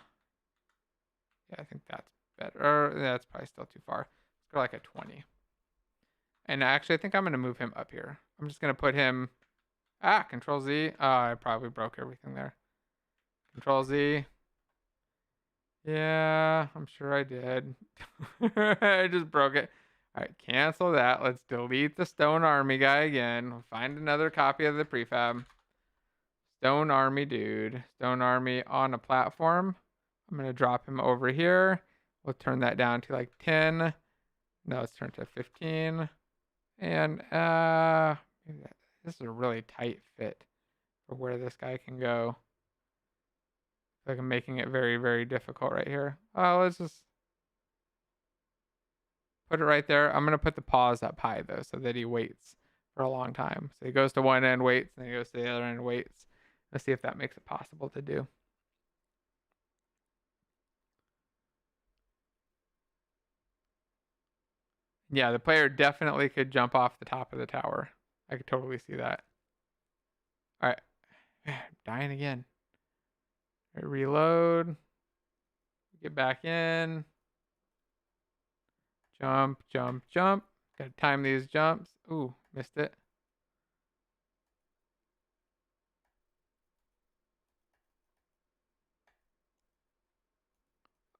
I think that's better. That's probably still too far. Let's go like a 20. And actually, I think I'm going to move him up here. I'm just going to put him... Control Z. Oh, I probably broke everything there. Control Z. Yeah, I'm sure I did. I just broke it. All right, cancel that. Let's delete the Stone Army guy again. We'll find another copy of the prefab. Stone Army dude. Stone Army on a platform. I'm going to drop him over here. We'll turn that down to like 10. No, let's turn it to 15. And this is a really tight fit for where this guy can go. Like I'm making it very, very difficult right here. Oh, let's just put it right there. I'm going to put the pause up high though, so that he waits for a long time. So he goes to one end, waits, and then he goes to the other end, waits. Let's see if that makes it possible to do. Yeah, the player definitely could jump off the top of the tower. I could totally see that. All right. Dying again. All right, reload. Get back in. Jump, jump, jump. Gotta time these jumps. Ooh, missed it.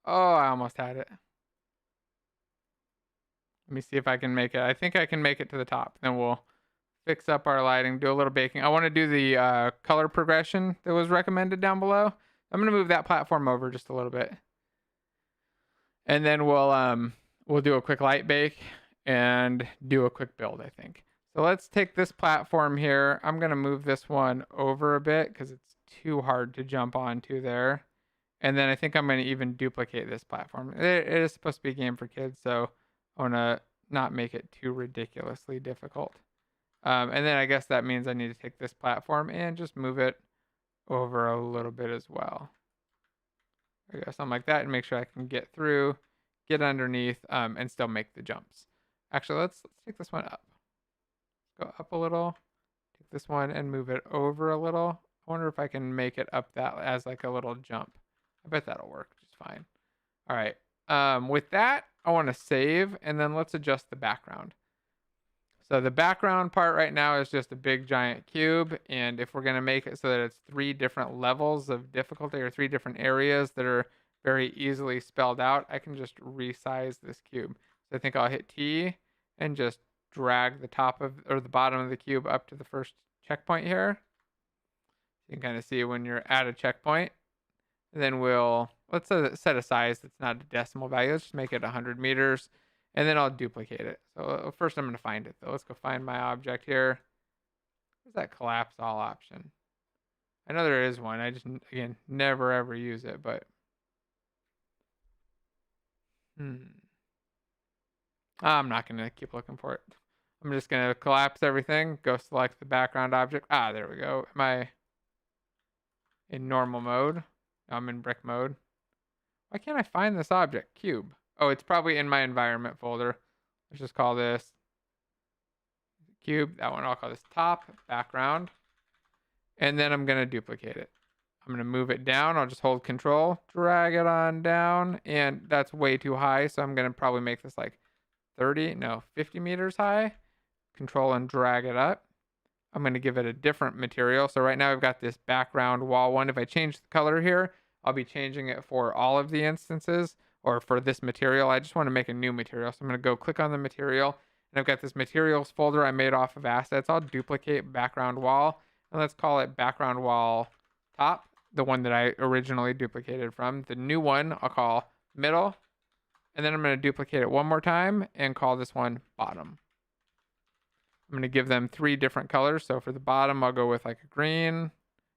Oh, I almost had it. Let me see if I can make it. I think I can make it to the top. Then we'll fix up our lighting, do a little baking. I want to do the color progression that was recommended down below. I'm going to move that platform over just a little bit. And then we'll do a quick light bake and do a quick build, I think. So let's take this platform here. I'm going to move this one over a bit because it's too hard to jump onto there. And then I think I'm going to even duplicate this platform. It is supposed to be a game for kids, so I want to not make it too ridiculously difficult. And then I guess that means I need to take this platform and just move it over a little bit as well. There we go, something like that, and make sure I can get through, get underneath, and still make the jumps. Actually, let's take this one up. Go up a little, take this one and move it over a little. I wonder if I can make it up that as like a little jump. I bet that'll work just fine. All right. With that, I want to save, and then let's adjust the background. So the background part right now is just a big giant cube, and if we're going to make it so that it's 3 different levels of difficulty or 3 different areas that are very easily spelled out, I can just resize this cube. So I think I'll hit T and just drag the top of or the bottom of the cube up to the first checkpoint here. You can kind of see when you're at a checkpoint. And then let's set a size that's not a decimal value. Let's just make it 100 meters. And then I'll duplicate it. So first I'm going to find it, though. Let's go find my object here. Where's that collapse all option? I know there is one. I just, again, never ever use it, but... I'm not going to keep looking for it. I'm just going to collapse everything. Go select the background object. There we go. Am I in normal mode? No, I'm in brick mode. Why can't I find this object? Cube. Oh, it's probably in my environment folder. Let's just call this cube. That one I'll call this top background. And then I'm going to duplicate it. I'm going to move it down. I'll just hold control, drag it on down. And that's way too high. So I'm going to probably make this like 50 meters high. Control and drag it up. I'm going to give it a different material. So right now I've got this background wall one. If I change the color here, I'll be changing it for all of the instances or for this material. I just want to make a new material. So I'm going to go click on the material and I've got this materials folder I made off of assets. I'll duplicate background wall and let's call it background wall top, the one that I originally duplicated from. The new one I'll call middle, and then I'm going to duplicate it one more time and call this one bottom. I'm going to give them 3 different colors. So for the bottom, I'll go with like a green.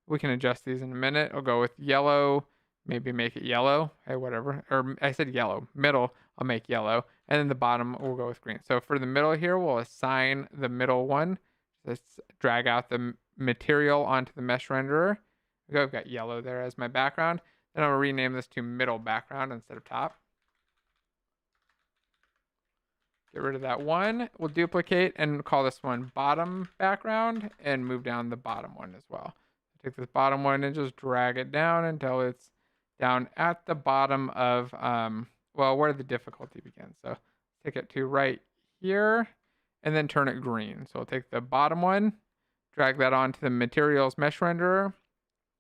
We can adjust these in a minute. I'll go with yellow, maybe make it yellow. Hey, whatever. Or I said yellow. Middle, I'll make yellow. And then the bottom, we'll go with green. So for the middle here, we'll assign the middle one. Let's drag out the material onto the mesh renderer. I've got yellow there as my background. Then I'll rename this to middle background instead of top. Get rid of that one. We'll duplicate and call this one bottom background and move down the bottom one as well. Take this bottom one and just drag it down until it's down at the bottom of, where the difficulty begins. So take it to right here and then turn it green. So I'll take the bottom one, drag that onto the materials mesh renderer,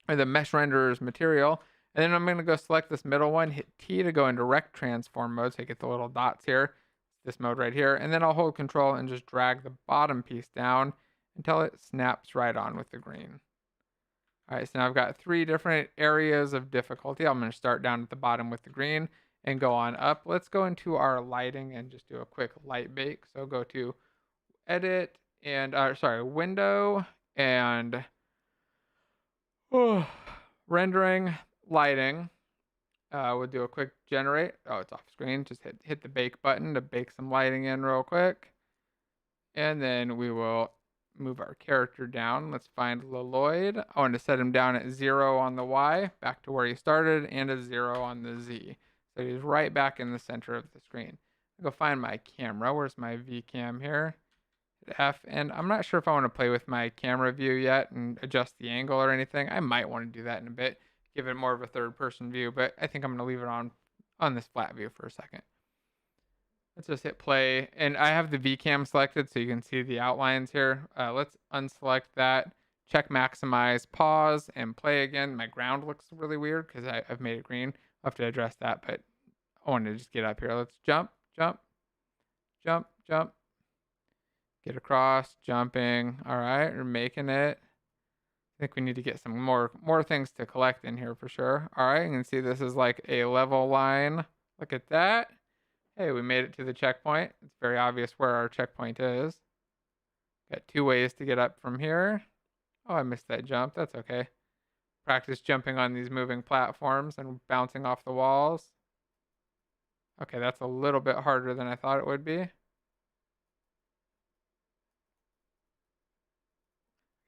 or the mesh renderer's material. And then I'm going to go select this middle one, hit T to go into rect transform mode. So you get the little dots here. This mode right here, and then I'll hold control and just drag the bottom piece down until it snaps right on with the green. All right, so now I've got 3 different areas of difficulty. I'm going to start down at the bottom with the green and go on up. Let's go into our lighting and just do a quick light bake. So go to edit and window and rendering lighting. We'll do a quick generate. Oh, it's off screen. Just hit the bake button to bake some lighting in real quick. And then we will move our character down. Let's find Lloyd. I want to set him down at 0 on the Y, back to where he started, and a 0 on the Z. So he's right back in the center of the screen. I'll go find my camera. Where's my V cam here? Hit F, and I'm not sure if I want to play with my camera view yet and adjust the angle or anything. I might want to do that in a bit. Give it more of a third-person view, but I think I'm going to leave it on this flat view for a second. Let's just hit play, and I have the VCam selected so you can see the outlines here. Let's unselect that, check maximize, pause, and play again. My ground looks really weird because I've made it green. I'll have to address that, but I want to just get up here. Let's jump, jump, jump, jump. Get across, jumping. All right, we're making it. I think we need to get some more things to collect in here for sure. All right, you can see this is like a level line. Look at that. Hey, we made it to the checkpoint. It's very obvious where our checkpoint is. Got 2 ways to get up from here. Oh, I missed that jump. That's okay. practice jumping on these moving platforms and bouncing off the walls. Okay, that's a little bit harder than I thought it would be. Okay,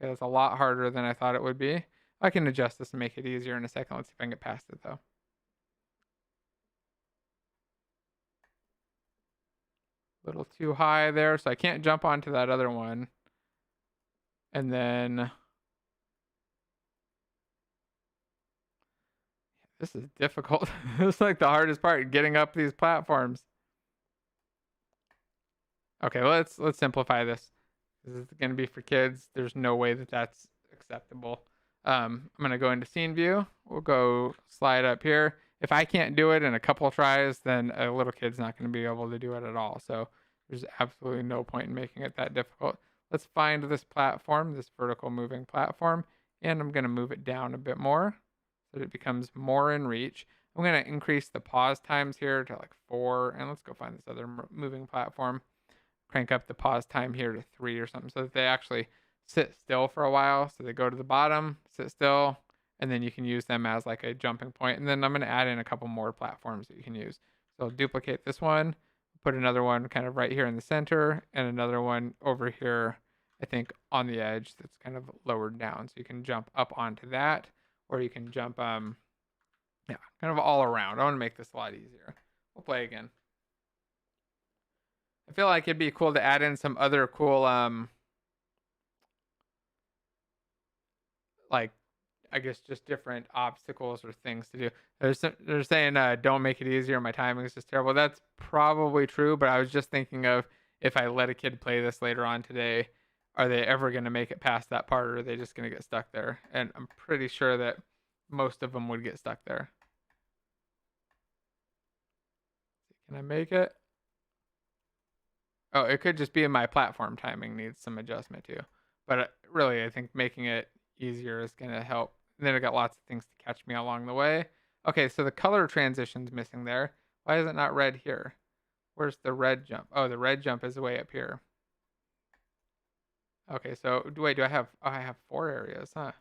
that's a lot harder than I thought it would be. I can adjust this and make it easier in a second. Let's see if I can get past it though. A little too high there, so I can't jump onto that other one. And then this is difficult. This is like the hardest part, getting up these platforms. Okay, let's simplify this. This is going to be for kids. There's no way that that's acceptable. I'm going to go into scene view. We'll go slide up here. If I can't do it in a couple tries, then a little kid's not going to be able to do it at all. So there's absolutely no point in making it that difficult. Let's find this platform, this vertical moving platform, and I'm going to move it down a bit more so that it becomes more in reach. I'm going to increase the pause times here to like 4, and let's go find this other moving platform. Crank up the pause time here to 3 or something so that they actually sit still for a while. So they go to the bottom, sit still, and then you can use them as like a jumping point. And then I'm going to add in a couple more platforms that you can use. So I'll duplicate this one, put another one kind of right here in the center, and another one over here, I think on the edge that's kind of lowered down. So you can jump up onto that, or you can jump, kind of all around. I want to make this a lot easier. We'll play again. I feel like it'd be cool to add in some other cool, like, I guess just different obstacles or things to do. They're saying don't make it easier. My timing is just terrible. That's probably true, but I was just thinking of if I let a kid play this later on today, are they ever going to make it past that part, or are they just going to get stuck there? And I'm pretty sure that most of them would get stuck there. Can I make it? Oh, it could just be in my platform timing needs some adjustment too. But really, I think making it easier is going to help. And then I got lots of things to catch me along the way. Okay, so the color transition's missing there. Why is it not red here? Where's the red jump? Oh, the red jump is way up here. Okay, so wait, do I have, oh, I have 4 areas, huh?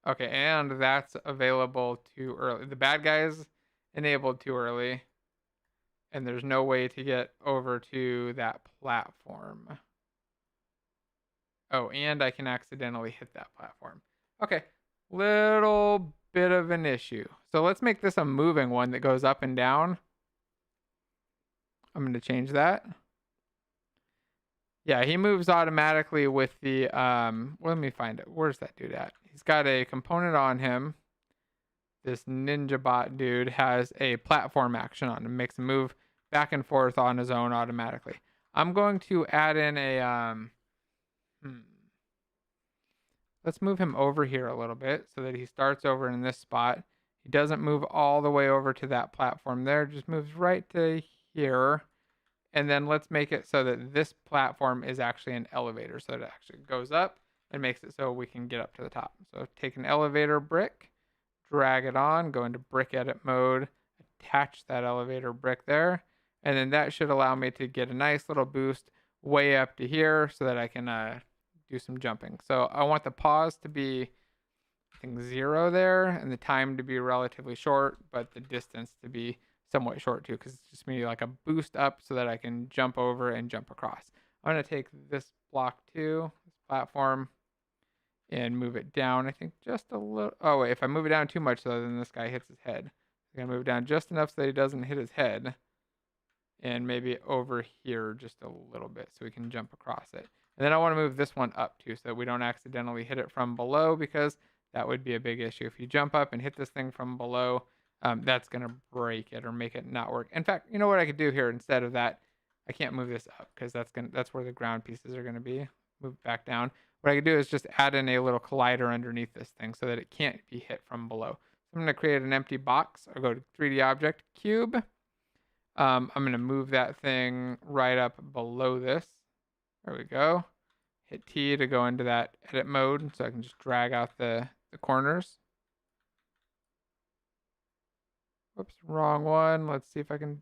Okay, and that's available too early. The bad guys enabled too early. And there's no way to get over to that platform. Oh, and I can accidentally hit that platform. Okay, little bit of an issue. So let's make this a moving one that goes up and down. I'm going to change that. Yeah, he moves automatically with the, well, let me find it. Where's that dude at? He's got a component on him. This ninja bot dude has a platform action on him. Makes him move back and forth on his own automatically. I'm going to add in a, let's move him over here a little bit so that he starts over in this spot. He doesn't move all the way over to that platform there, just moves right to here. And then let's make it so that this platform is actually an elevator, so it actually goes up and makes it so we can get up to the top. So take an elevator brick, drag it on, go into brick edit mode, attach that elevator brick there, and then that should allow me to get a nice little boost way up to here so that I can do some jumping. So I want the pause to be, I think, 0 there, and the time to be relatively short, but the distance to be somewhat short too, because it's just me like a boost up so that I can jump over and jump across. I'm going to take this block too, this platform, and move it down, I think just a little. Oh, wait, if I move it down too much, though, then this guy hits his head. I'm going to move it down just enough so that he doesn't hit his head. And maybe over here just a little bit so we can jump across it. And then I want to move this one up too so that we don't accidentally hit it from below, because that would be a big issue. If you jump up and hit this thing from below, that's going to break it or make it not work. In fact, you know what I could do here instead of that? I can't move this up because that's where the ground pieces are going to be. Move back down. What I could do is just add in a little collider underneath this thing so that it can't be hit from below. So I'm going to create an empty box. I'll go to 3D object, cube. I'm going to move that thing right up below this. There we go. Hit T to go into that edit mode so I can just drag out the corners. Whoops, wrong one. Let's see if I can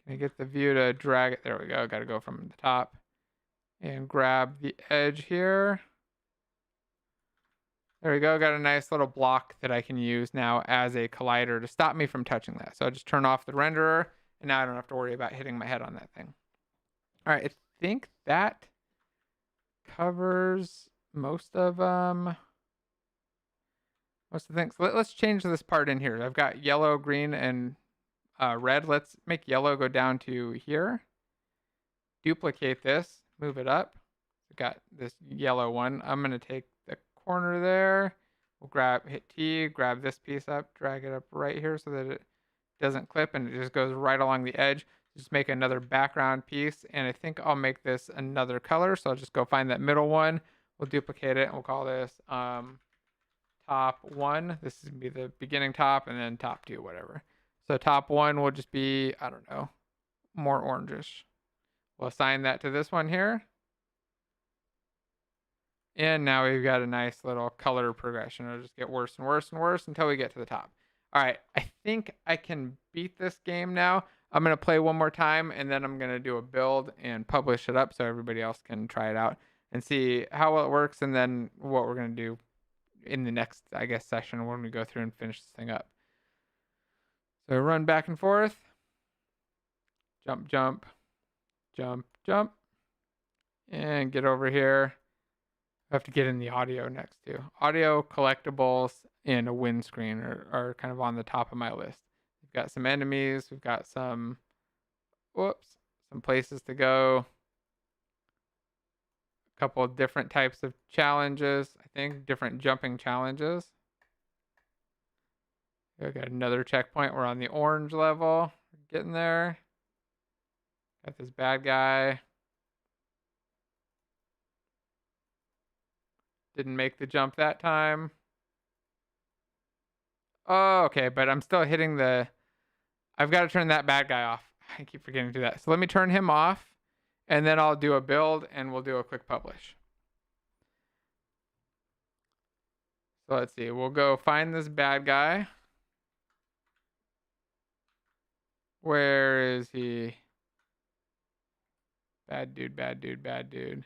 I get the view to drag it. There we go. Got to go from the top and grab the edge here. There we go. Got a nice little block that I can use now as a collider to stop me from touching that. So I just turn off the renderer, and now I don't have to worry about hitting my head on that thing. All right, I think that covers most of the things. Let's change this part in here. I've got yellow, green, and red. Let's make yellow go down to here. Duplicate this, move it up. We've got this yellow one. I'm gonna take the corner there. We'll hit T, grab this piece up, drag it up right here so that it doesn't clip and it just goes right along the edge. Just make another background piece, and I think I'll make this another color. So I'll just go find that middle one. We'll duplicate it and we'll call this top 1. This is gonna be the beginning top, and then top 2, whatever. So top 1 will just be, I don't know, more orangish. We'll assign that to this one here. And now we've got a nice little color progression. It'll just get worse and worse and worse until we get to the top. All right, I think I can beat this game now. I'm going to play one more time, and then I'm going to do a build and publish it up so everybody else can try it out and see how well it works, and then what we're going to do in the next, I guess, session when we go through and finish this thing up. So run back and forth. Jump, jump, jump, jump. And get over here. I have to get in the audio next too. Audio, collectibles, and a windscreen are kind of on the top of my list. We've got some enemies. We've got some places to go. A couple of different types of challenges. I think different jumping challenges. We've got another checkpoint. We're on the orange level. We're getting there. Got this bad guy. Didn't make the jump that time. Oh, okay, but I'm still hitting the... I've got to turn that bad guy off. I keep forgetting to do that. So let me turn him off, and then I'll do a build, and we'll do a quick publish. So let's see. We'll go find this bad guy. Where is he? Bad dude, bad dude, bad dude.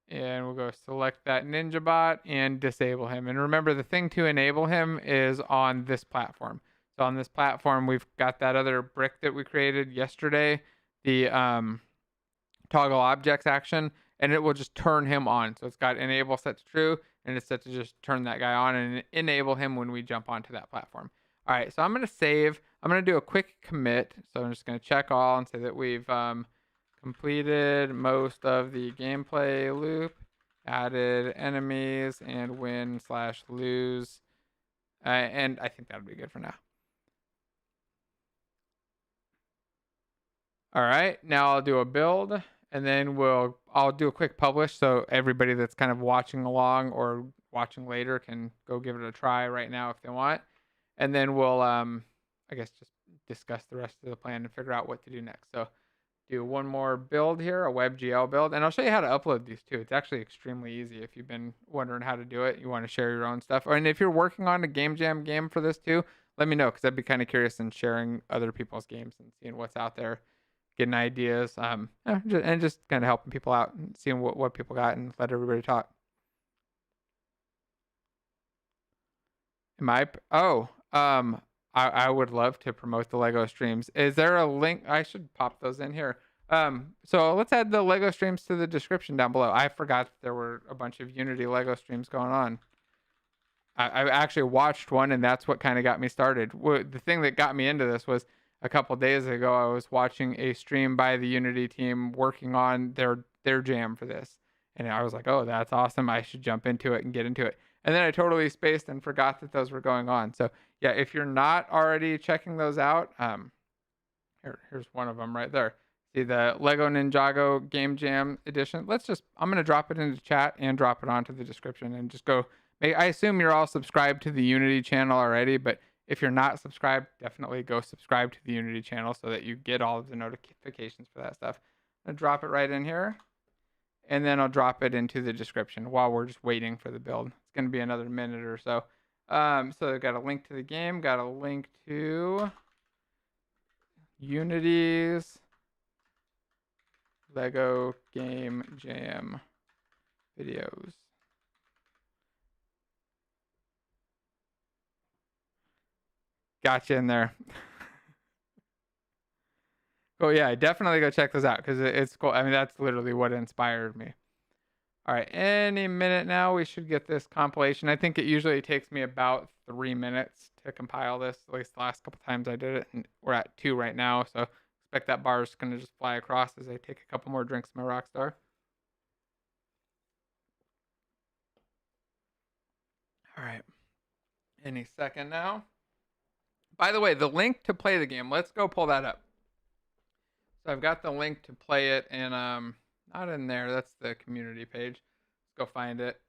And we'll go select that ninja bot and disable him. And remember, the thing to enable him is on this platform. So on this platform, we've got that other brick that we created yesterday, the toggle objects action, and it will just turn him on. So it's got enable set to true, and it's set to just turn that guy on and enable him when we jump onto that platform. All right, so I'm going to save. I'm going to do a quick commit. So I'm just going to check all and say that we've completed most of the gameplay loop, added enemies, and win/lose. And I think that'll be good for now. All right, now I'll do a build, and then I'll do a quick publish so everybody that's kind of watching along or watching later can go give it a try right now if they want. And then we'll, I guess, just discuss the rest of the plan and figure out what to do next. So do one more build here, a WebGL build, and I'll show you how to upload these too. It's actually extremely easy if you've been wondering how to do it. You want to share your own stuff, and if you're working on a Game Jam game for this too, let me know, because I'd be kind of curious in sharing other people's games and seeing what's out there, getting ideas, and just kind of helping people out and seeing what people got and let everybody talk. I would love to promote the Lego streams. Is there a link? I should pop those in here. So let's add the Lego streams to the description down below. I forgot that there were a bunch of Unity Lego streams going on. I actually watched one, and that's what kind of got me started. The thing that got me into this was a couple days ago, I was watching a stream by the Unity team working on their jam for this. And I was like, oh, that's awesome. I should jump into it and get into it. And then I totally spaced and forgot that those were going on. So yeah, if you're not already checking those out, here's one of them right there. See the Lego Ninjago Game Jam edition. I'm going to drop it into chat and drop it onto the description and just go. I assume you're all subscribed to the Unity channel already, but if you're not subscribed, definitely go subscribe to the Unity channel so that you get all of the notifications for that stuff. I'm going to drop it right in here, and then I'll drop it into the description while we're just waiting for the build. It's going to be another minute or so. So I've got a link to the game, got a link to Unity's Lego Game Jam videos. Gotcha in there. Oh yeah, definitely go check those out because it's cool. I mean, that's literally what inspired me. All right, any minute now we should get this compilation. I think it usually takes me about 3 minutes to compile this. At least the last couple times I did it, and we're at 2 right now. So expect that bar is gonna just fly across as I take a couple more drinks of my Rockstar. All right, any second now. By the way, the link to play the game. Let's go pull that up. So I've got the link to play it, and not in there. That's the community page. Let's go find it.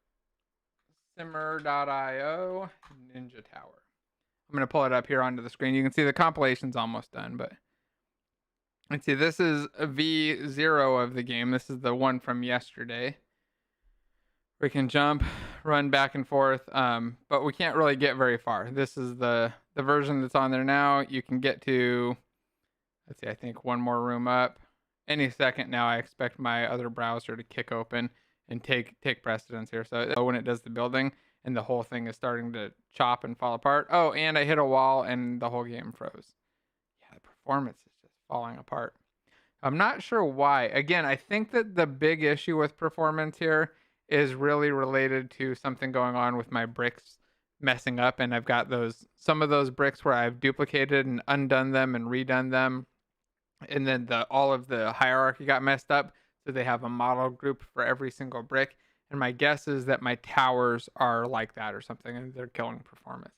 Simmer.io Ninja Tower. I'm gonna pull it up here onto the screen. You can see the compilation's almost done, but let's see. This is a V0 of the game. This is the one from yesterday. We can jump, run back and forth, but we can't really get very far. This is the version that's on there now. You can get to, let's see, I think one more room up. Any second now, I expect my other browser to kick open and take precedence here. So when it does the building and the whole thing is starting to chop and fall apart. Oh, and I hit a wall and the whole game froze. Yeah, the performance is just falling apart. I'm not sure why. Again, I think that the big issue with performance here is really related to something going on with my bricks messing up, and I've got some of those bricks where I've duplicated and undone them and redone them, and then all of the hierarchy got messed up, so they have a model group for every single brick, and my guess is that my towers are like that or something, and they're killing performance.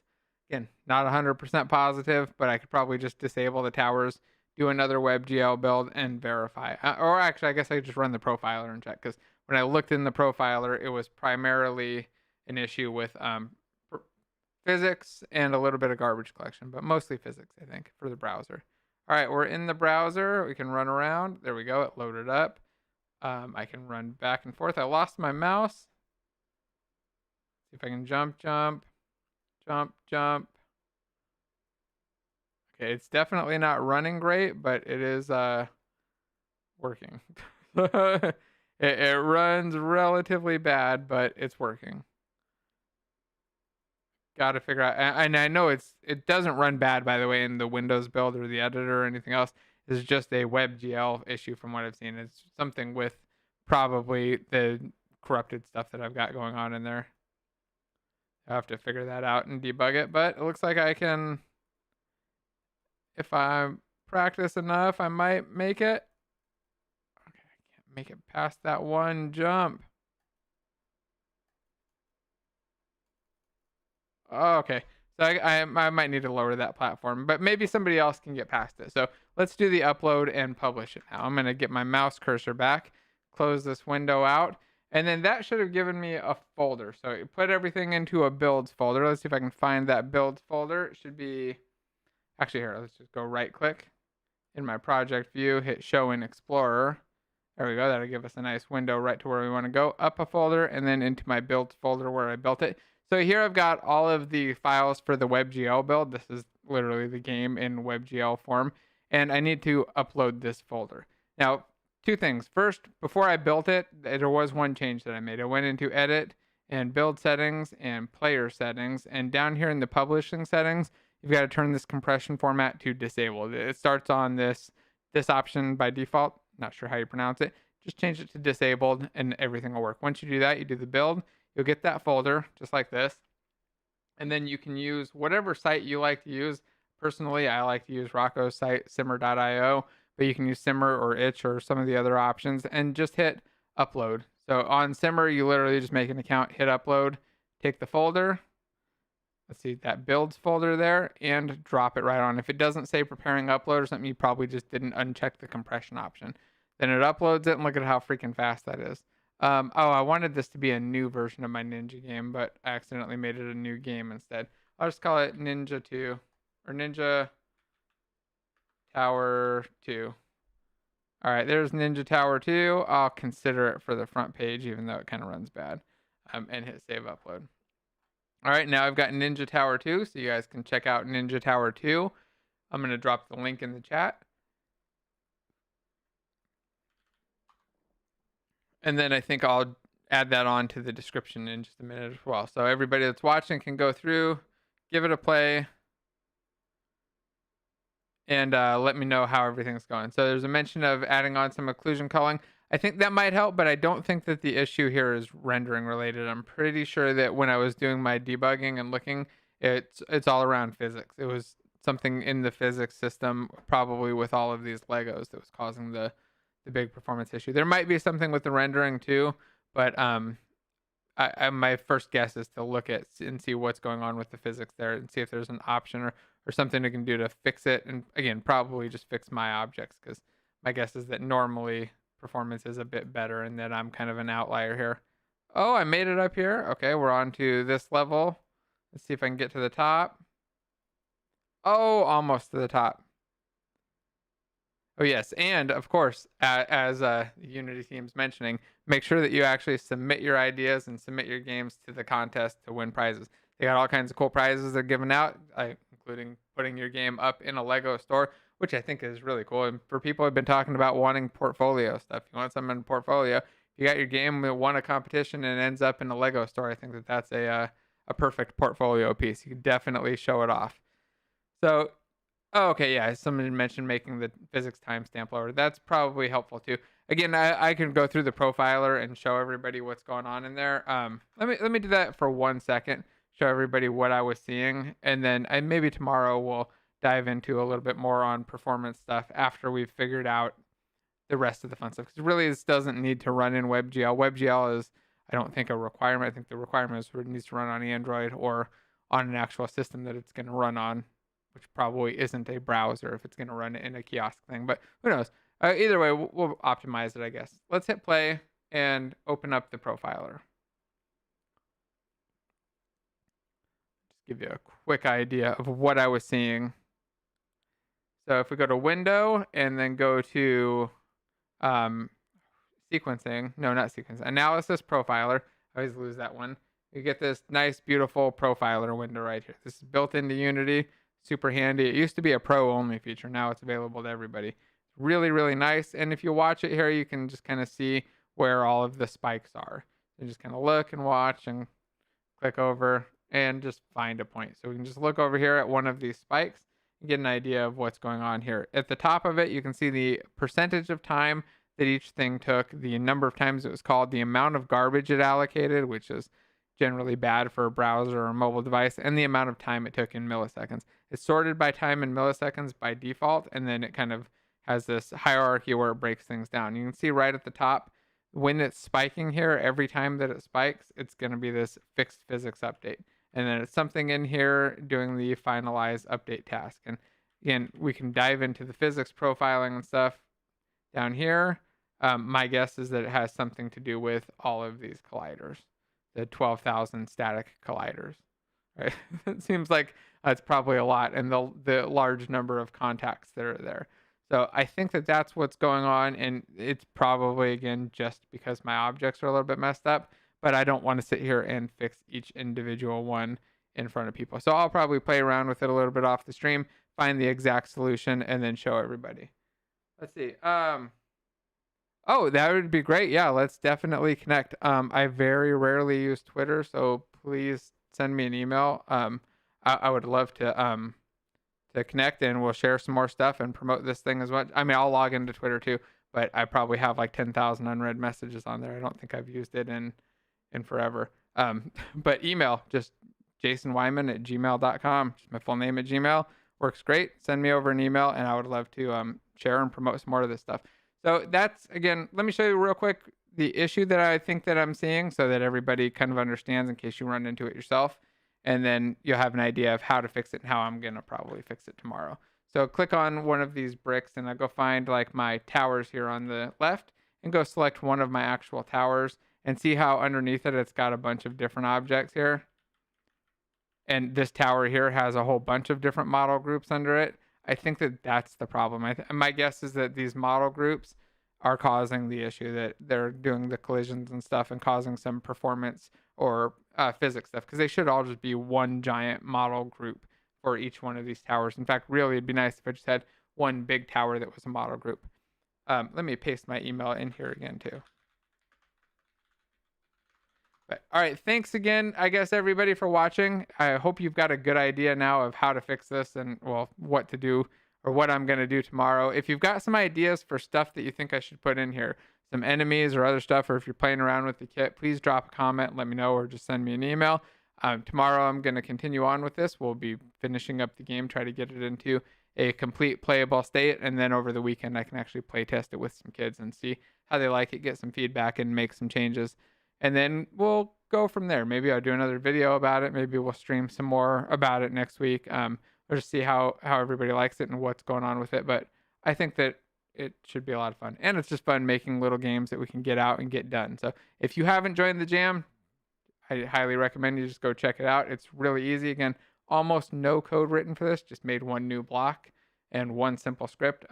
Again, not 100% positive, but I could probably just disable the towers, do another WebGL build, and verify. Or actually, I guess I could just run the profiler and check, because when I looked in the profiler, it was primarily an issue with physics and a little bit of garbage collection, but mostly physics, I think, for the browser. All right, we're in the browser. We can run around. There we go. It loaded up. I can run back and forth. I lost my mouse. See if I can jump. Okay, it's definitely not running great, but it is working. It runs relatively bad, but it's working. Got to figure out, and I know it doesn't run bad, by the way, in the Windows build or the editor or anything else. It's just a WebGL issue from what I've seen. It's something with probably the corrupted stuff that I've got going on in there. I have to figure that out and debug it, but it looks like I can, if I practice enough, I might make it. Okay, I can't make it past that one jump. Oh, okay. So I might need to lower that platform, but maybe somebody else can get past it. So let's do the upload and publish it now. I'm going to get my mouse cursor back, close this window out, and then that should have given me a folder. So put everything into a builds folder. Let's see if I can find that builds folder. It should be, actually here, let's just go right click in my project view, hit show in Explorer. There we go. That'll give us a nice window right to where we want to go. Up a folder and then into my builds folder where I built it. So here I've got all of the files for the WebGL build. This is literally the game in WebGL form. And I need to upload this folder. Now, two things. First, before I built it, there was one change that I made. I went into edit and build settings and player settings. And down here in the publishing settings, you've got to turn this compression format to disabled. It starts on this option by default. Not sure how you pronounce it. Just change it to disabled and everything will work. Once you do that, you do the build. You'll get that folder just like this. And then you can use whatever site you like to use. Personally, I like to use Rocco's site, simmer.io, but you can use Simmer or Itch or some of the other options and just hit upload. So on Simmer, you literally just make an account, hit upload, take the folder. Let's see, that builds folder there and drop it right on. If it doesn't say preparing upload or something, you probably just didn't uncheck the compression option. Then it uploads it and look at how freaking fast that is. Oh, I wanted this to be a new version of my Ninja game, but I accidentally made it a new game instead. I'll just call it Ninja 2 or Ninja Tower 2. All right, there's Ninja Tower 2. I'll consider it for the front page, even though it kind of runs bad, and hit save upload. All right, now I've got Ninja Tower 2, so you guys can check out Ninja Tower 2. I'm going to drop the link in the chat. And then I think I'll add that on to the description in just a minute as well. So everybody that's watching can go through, give it a play. and let me know how everything's going. So there's a mention of adding on some occlusion culling. I think that might help, but I don't think that the issue here is rendering related. I'm pretty sure that when I was doing my debugging and looking, it's all around physics. It was something in the physics system, probably with all of these Legos, that was causing the big performance issue. There might be something with the rendering too, but my first guess is to look at and see what's going on with the physics there and see if there's an option or something I can do to fix it. And again, probably just fix my objects, because my guess is that normally performance is a bit better and that I'm kind of an outlier here. Oh, I made it up here. Okay, we're on to this level. Let's see if I can get to the top. Oh, almost to the top. Oh yes, and of course, as Unity team's mentioning, make sure that you actually submit your ideas and submit your games to the contest to win prizes. They got all kinds of cool prizes they're giving out, including putting your game up in a Lego store, which I think is really cool. And for people who've been talking about wanting portfolio stuff, you want something in portfolio, you got your game that won a competition and ends up in a Lego store. I think that that's a perfect portfolio piece. You can definitely show it off. So, oh, okay, yeah. Somebody mentioned making the physics timestamp lower. That's probably helpful too. Again, I can go through the profiler and show everybody what's going on in there. Let me do that for 1 second. Show everybody what I was seeing, and then maybe tomorrow we'll dive into a little bit more on performance stuff after we've figured out the rest of the fun stuff. Because really, this doesn't need to run in WebGL. WebGL is, I don't think, a requirement. I think the requirement is it needs to run on Android or on an actual system that it's going to run on, which probably isn't a browser if it's going to run it in a kiosk thing. But who knows? Either way, we'll optimize it, I guess. Let's hit play and open up the profiler. Just give you a quick idea of what I was seeing. So if we go to Window and then go to sequencing, no, not sequencing, Analysis Profiler. I always lose that one. You get this nice, beautiful profiler window right here. This is built into Unity. Super handy. It used to be a pro only feature. Now it's available to everybody. Really, really nice. And if you watch it here, you can just kind of see where all of the spikes are. You just kind of look and watch and click over and just find a point. So we can just look over here at one of these spikes and get an idea of what's going on here. At the top of it, you can see the percentage of time that each thing took, the number of times it was called, the amount of garbage it allocated, which is generally bad for a browser or a mobile device, and the amount of time it took in milliseconds. It's sorted by time in milliseconds by default, and then it kind of has this hierarchy where it breaks things down. You can see right at the top, when it's spiking here, every time that it spikes, it's going to be this fixed physics update. And then it's something in here doing the finalize update task. And again, we can dive into the physics profiling and stuff down here. My guess is that it has something to do with all of these colliders, the 12,000 static colliders. Right? It seems like it's probably a lot, and the large number of contacts that are there. So I think that that's what's going on, and it's probably, again, just because my objects are a little bit messed up, but I don't want to sit here and fix each individual one in front of people. So I'll probably play around with it a little bit off the stream, find the exact solution, and then show everybody. Let's see. Oh, that would be great. Yeah, let's definitely connect. I very rarely use Twitter, so please send me an email. I would love to connect, and we'll share some more stuff and promote this thing as well. I mean, I'll log into Twitter too, but I probably have like 10,000 unread messages on there. I don't think I've used it in forever. But email, just jasonweimann@gmail.com. Just my full name at Gmail. Works great. Send me over an email, and I would love to share and promote some more of this stuff. So that's, again, let me show you real quick the issue that I think that I'm seeing so that everybody kind of understands in case you run into it yourself. And then you'll have an idea of how to fix it and how I'm going to probably fix it tomorrow. So click on one of these bricks, and I'll go find like my towers here on the left and go select one of my actual towers and see how underneath it, it's got a bunch of different objects here. And this tower here has a whole bunch of different model groups under it. I think that that's the problem. My guess is that these model groups are causing the issue, that they're doing the collisions and stuff and causing some performance or physics stuff, because they should all just be one giant model group for each one of these towers. In fact, really, it'd be nice if I just had one big tower that was a model group. Let me paste my email in here again, too. But, all right, thanks again, I guess, everybody, for watching. I hope you've got a good idea now of how to fix this and, well, what to do or what I'm going to do tomorrow. If you've got some ideas for stuff that you think I should put in here, some enemies or other stuff, or if you're playing around with the kit, please drop a comment, let me know, or just send me an email. Tomorrow I'm going to continue on with this. We'll be finishing up the game, try to get it into a complete playable state, and then over the weekend I can actually play test it with some kids and see how they like it, get some feedback, and make some changes. And then we'll go from there. Maybe I'll do another video about it. Maybe we'll stream some more about it next week. Or just see how everybody likes it and what's going on with it. But I think that it should be a lot of fun. And it's just fun making little games that we can get out and get done. So if you haven't joined the jam, I highly recommend you just go check it out. It's really easy. Again, almost no code written for this. Just made one new block and one simple script.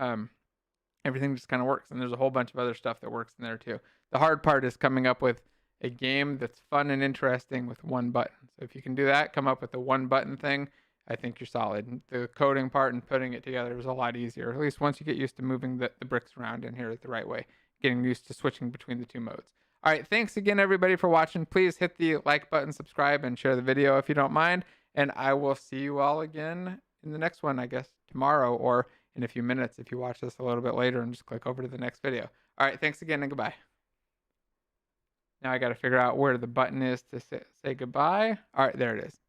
Everything just kind of works. And there's a whole bunch of other stuff that works in there too. The hard part is coming up with a game that's fun and interesting with one button. So if you can do that, come up with the one button thing, I think you're solid. The coding part and putting it together is a lot easier, at least once you get used to moving the bricks around in here the right way, getting used to switching between the two modes. All right, thanks again, everybody, for watching. Please hit the like button, subscribe, and share the video if you don't mind. And I will see you all again in the next one, I guess, tomorrow or in a few minutes if you watch this a little bit later and just click over to the next video. All right, thanks again and goodbye. Now I got to figure out where the button is to say goodbye. All right, there it is.